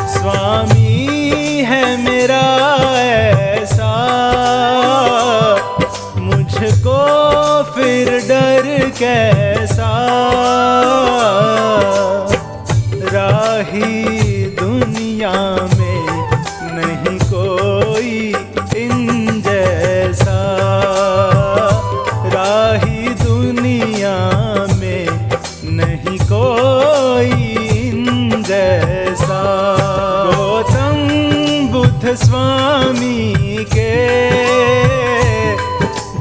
स्वामी है मेरा ऐसा, मुझको फिर डर कैसा। राही दुनिया में नहीं कोई इन जैसा, राही दुनिया में नहीं कोई इन जैसा। गौतम बुद्ध स्वामी के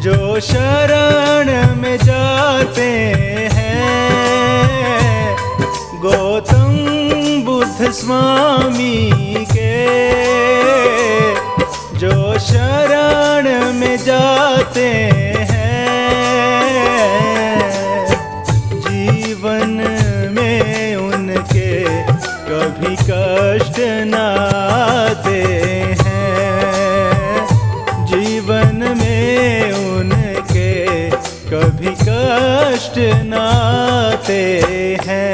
जो शरण में जाते हैं, गौतम बुद्ध स्वामी के जो शरण में जाते हैं, जीवन में उनके कभी कष्ट न आते हैं, जीवन में उनके कभी कष्ट न आते हैं।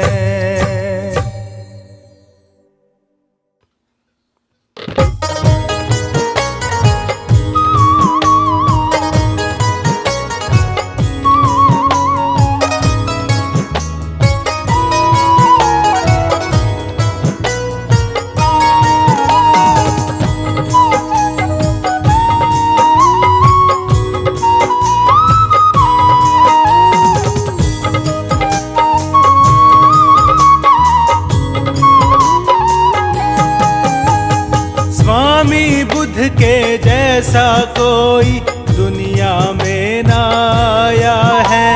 के जैसा कोई दुनिया में न आया है,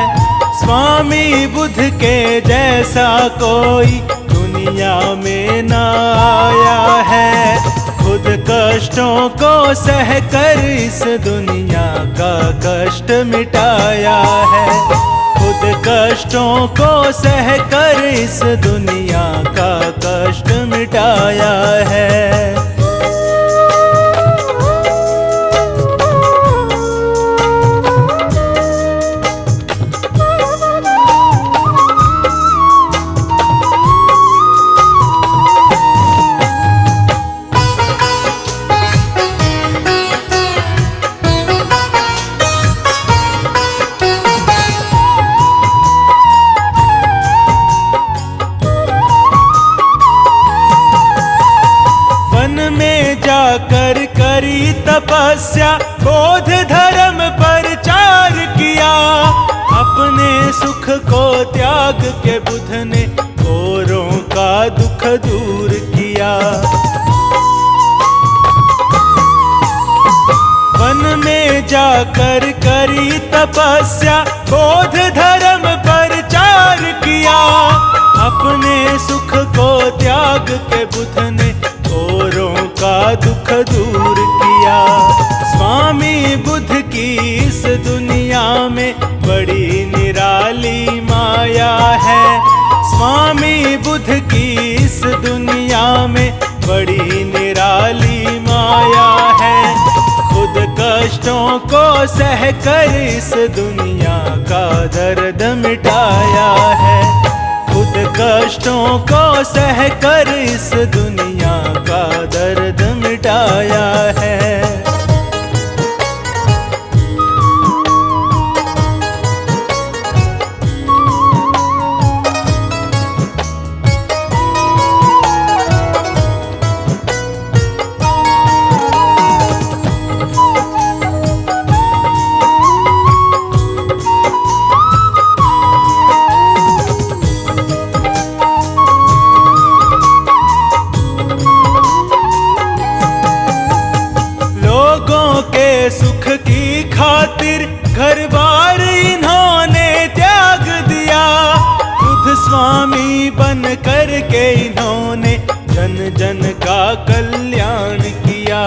स्वामी बुद्ध के जैसा कोई दुनिया में न आया है। खुद कष्टों को सहकर इस दुनिया का कष्ट मिटाया है, खुद कष्टों को सहकर इस दुनिया का कष्ट मिटाया है। तपस्या बोध धर्म प्रचार किया। अपने सुख को त्याग के बुद्ध ने औरों का दुख दूर किया। वन में जाकर करी तपस्या बोध धर्म प्रचार किया। अपने सुख को त्याग के बुद्ध ने औरों का दुख दूर किया। स्वामी बुद्ध की इस दुनिया में बड़ी निराली माया है। स्वामी बुद्ध की इस दुनिया में बड़ी निराली माया है। खुद कष्टों को सह कर इस दुनिया का दर्द मिटाया है। खुद कष्टों को सह कर इस दुनिया का दर्द मिटाया है। सुख की खातिर घर बार इन्होंने त्याग दिया। बुद्ध स्वामी बन कर के इन्होंने जन जन का कल्याण किया।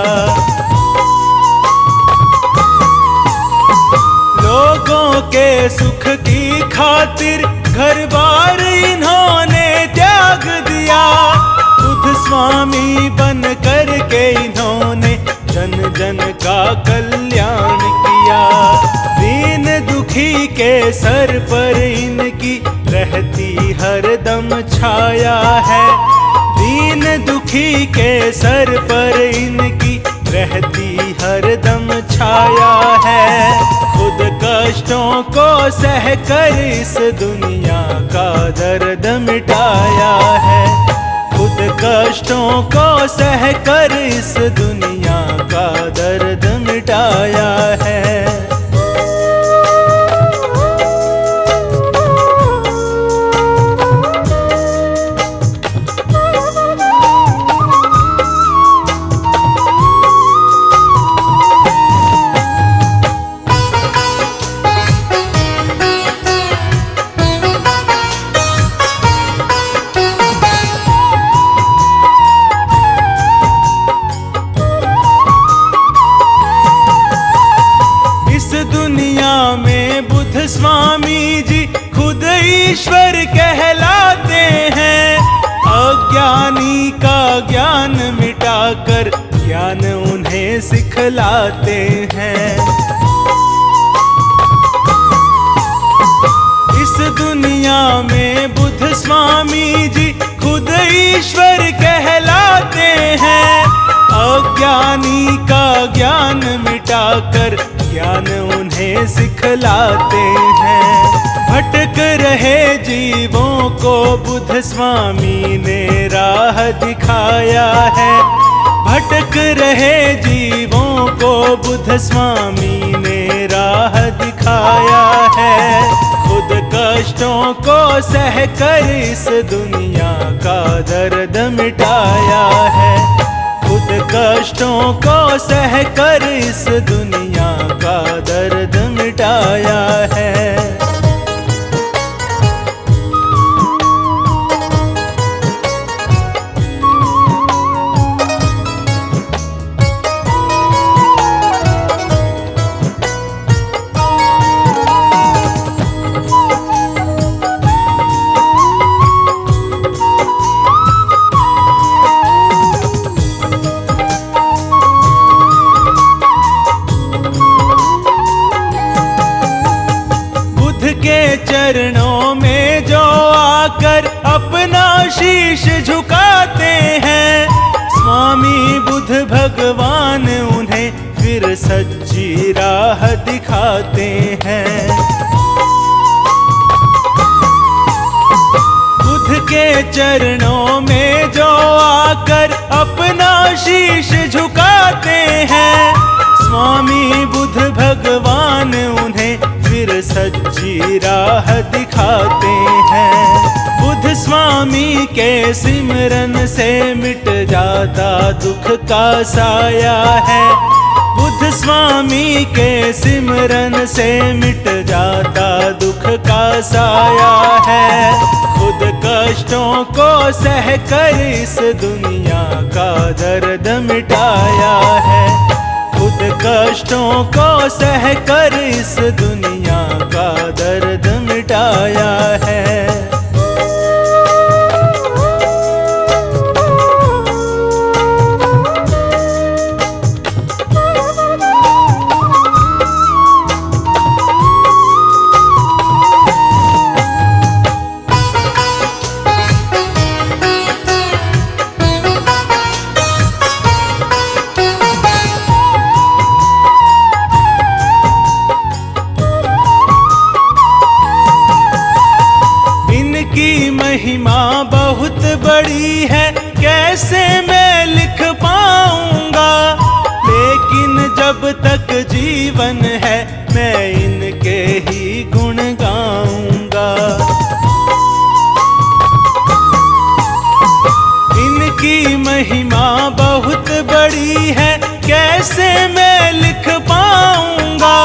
लोगों के सुख की खातिर घर बार इन्होंने त्याग दिया। बुद्ध स्वामी बन कर के इन्होंने जन जन का कल्याण किया। दीन दुखी के सर पर इनकी रहती हरदम छाया है। दीन दुखी के सर पर इनकी रहती हरदम छाया है। खुद कष्टों को सह कर इस दुनिया का दर्द मिटाया है। खुद कष्टों को सह कर इस दुनिया का दर्द मिटाया है। स्वामी जी खुद ईश्वर कहलाते हैं। अज्ञानी का ज्ञान मिटाकर ज्ञान उन्हें सिखलाते हैं। इस दुनिया में बुद्ध स्वामी जी खुद ईश्वर कहलाते हैं। अज्ञानी का ज्ञान मिटाकर ज्ञान उन्हें सिखलाते हैं। भटक रहे जीवों को बुद्ध स्वामी ने राह दिखाया है। भटक रहे जीवों को बुद्ध स्वामी ने राह दिखाया है। खुद कष्टों को सह कर इस दुनिया का दर्द मिटाया है। खुद कष्टों को सह कर इस दुनिया का दर्द मिटाया है। चरणों में जो आकर अपना शीश झुकाते हैं। स्वामी बुद्ध भगवान उन्हें फिर सच्ची राह दिखाते हैं। बुद्ध के चरणों में जो आकर अपना शीश झुकाते हैं। स्वामी बुद्ध भगवान उन्हें फिर सच्ची राह दिखाते हैं। बुद्ध स्वामी के सिमरन से मिट जाता दुख का साया है। बुद्ध स्वामी के सिमरन से मिट जाता दुख का साया है। खुद कष्टों को सह कर इस दुनिया का दर्द मिटाया है। खुद कष्टों को सह कर इस दुनिया का दर्द मिटाया है। महिमा बहुत बड़ी है, कैसे मैं लिख पाऊंगा। लेकिन जब तक जीवन है मैं इनके ही गुण गाऊंगा। इनकी महिमा बहुत बड़ी है, कैसे मैं लिख पाऊंगा।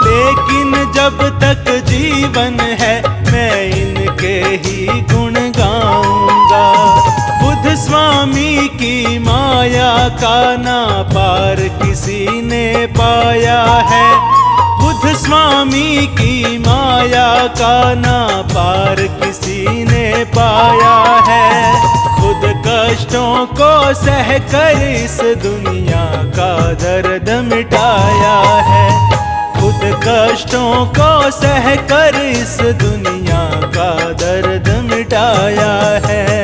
लेकिन जब तक जीवन है मैं इनके ही गुण गाऊंगा। बुद्ध स्वामी की माया का ना पार किसी ने पाया है। बुद्ध स्वामी की माया का ना पार किसी ने पाया है। खुद कष्टों को सह कर इस दुनिया का दर्द मिटाया है। खुद कष्टों को सह कर इस दुनिया का दर्द मिटाया है।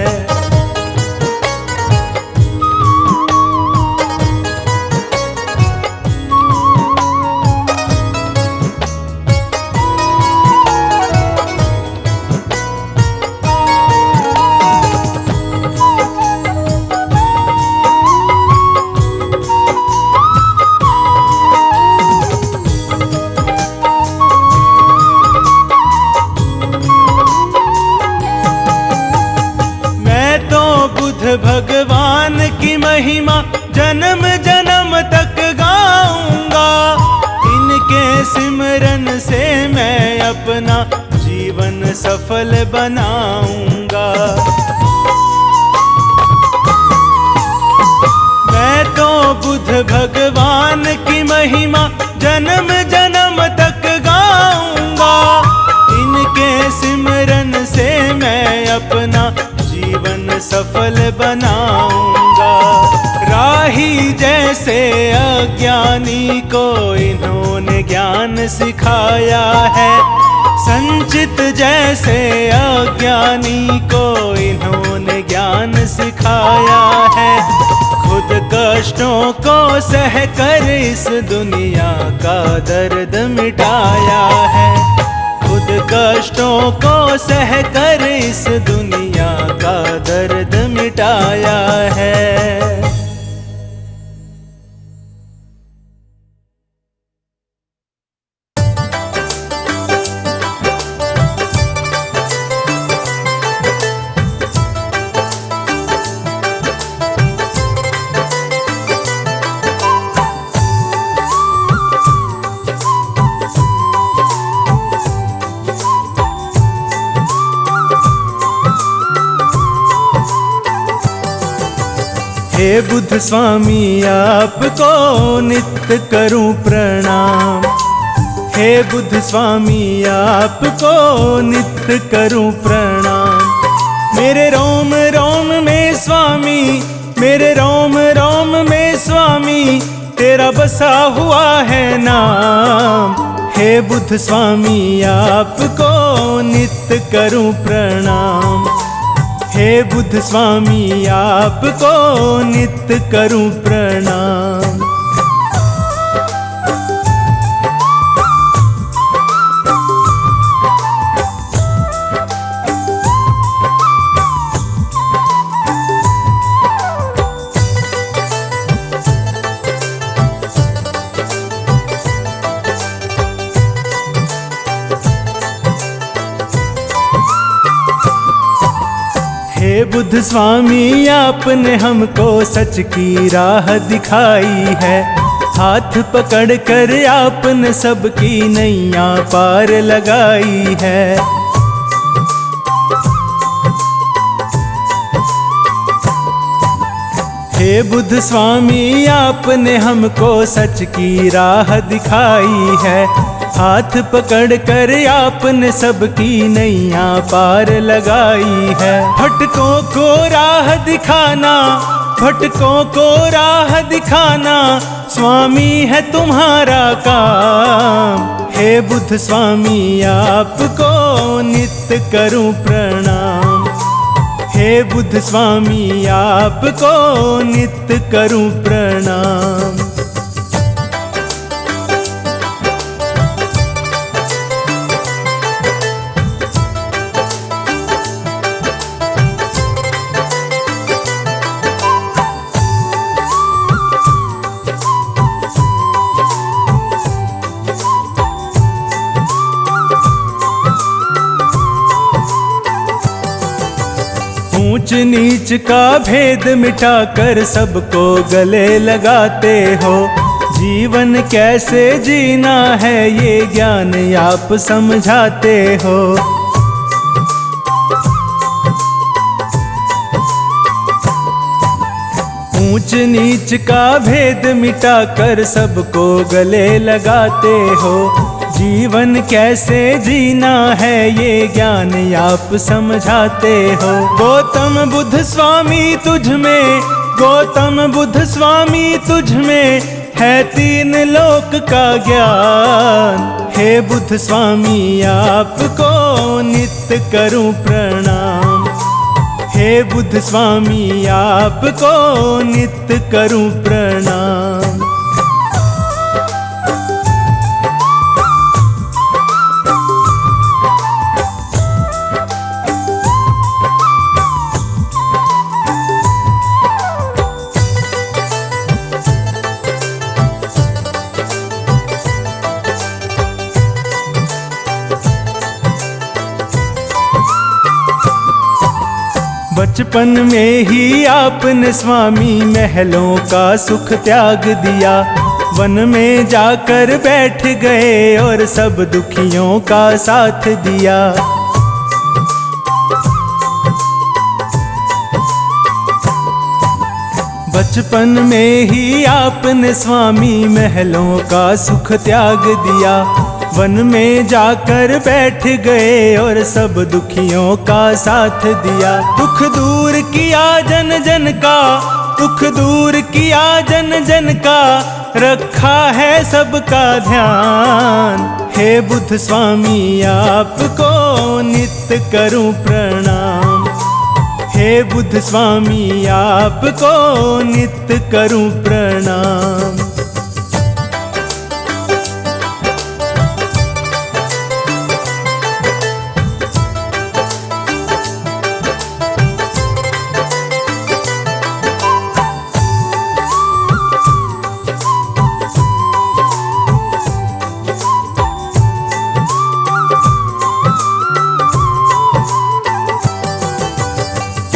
भगवान की महिमा जन्म जन्म तक गाऊंगा। इनके सिमरन से मैं अपना जीवन सफल बनाऊंगा। मैं तो बुद्ध भगवान की महिमा जन्म जन्म तक गाऊंगा। इनके सिमरन से मैं अपना जीवन सफल बनाऊंगा। राही जैसे अज्ञानी को इन्होंने ज्ञान सिखाया है। संचित जैसे अज्ञानी को इन्होंने ज्ञान सिखाया है। खुद कष्टों को सह कर इस दुनिया का दर्द मिटाया है। खुद कष्टों को सह कर इस दुनिया का दर्द मिटाया है। हे बुद्ध स्वामी आपको नित्य करूं प्रणाम। हे बुद्ध स्वामी आपको नित्य करूं प्रणाम। मेरे रोम रोम में स्वामी, मेरे रोम रोम में स्वामी तेरा बसा हुआ है नाम। हे बुद्ध स्वामी आपको नित्य करूं प्रणाम। हे बुद्ध स्वामी आपको नित्य करूं प्रणाम। बुद्ध स्वामी आपने हमको सच की राह दिखाई है। हाथ पकड़ कर आपने सबकी नैया पार लगाई है। हे बुद्ध स्वामी आपने हमको सच की राह दिखाई है। हाथ पकड़ कर आपने सबकी नैया पार लगाई है। भटकों को राह दिखाना, भटकों को राह दिखाना स्वामी है तुम्हारा काम। हे बुद्ध स्वामी आपको नित्य करूं प्रणाम। हे बुद्ध स्वामी आपको नित्य करूं प्रणाम। ऊंच नीच का भेद मिटाकर सबको गले लगाते हो। जीवन कैसे जीना है ये ज्ञान आप समझाते हो। ऊंच नीच का भेद मिटाकर सबको गले लगाते हो। जीवन कैसे जीना है ये ज्ञान आप समझाते हो। गौतम बुद्ध स्वामी तुझ में, गौतम बुद्ध स्वामी तुझ में है तीन लोक का ज्ञान। हे बुद्ध स्वामी आपको नित्य करूं प्रणाम। हे बुद्ध स्वामी आपको नित्य करूं प्रणाम। बचपन में ही आपने स्वामी महलों का सुख त्याग दिया। वन में जाकर बैठ गए और सब दुखियों का साथ दिया। बचपन में ही आपने स्वामी महलों का सुख त्याग दिया। वन में जाकर बैठ गए और सब दुखियों का साथ दिया। दुख दूर किया जन जन का, दुख दूर किया जन जन का, रखा है सबका ध्यान। हे बुद्ध स्वामी आपको नित्य करूं प्रणाम। हे बुद्ध स्वामी आपको नित्य करूं प्रणाम।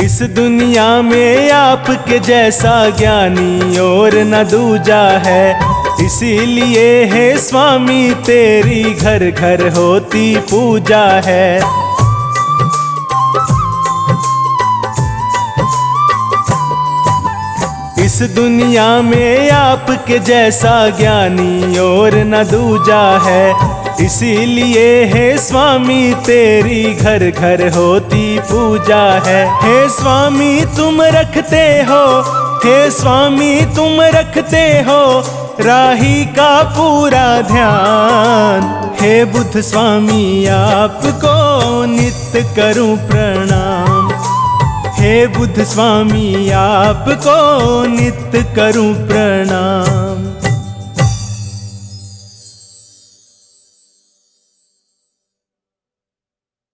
इस दुनिया में आपके जैसा ज्ञानी और न दूजा है। इसीलिए हे स्वामी तेरी घर घर होती पूजा है। इस दुनिया में आपके जैसा ज्ञानी और न दूजा है। इसीलिए हे स्वामी तेरी घर घर होती पूजा है। हे स्वामी तुम रखते हो, हे स्वामी तुम रखते हो राही का पूरा ध्यान। हे बुद्ध स्वामी आपको नित्य करूं प्रणाम। हे बुद्ध स्वामी आपको नित्य करूं प्रणाम।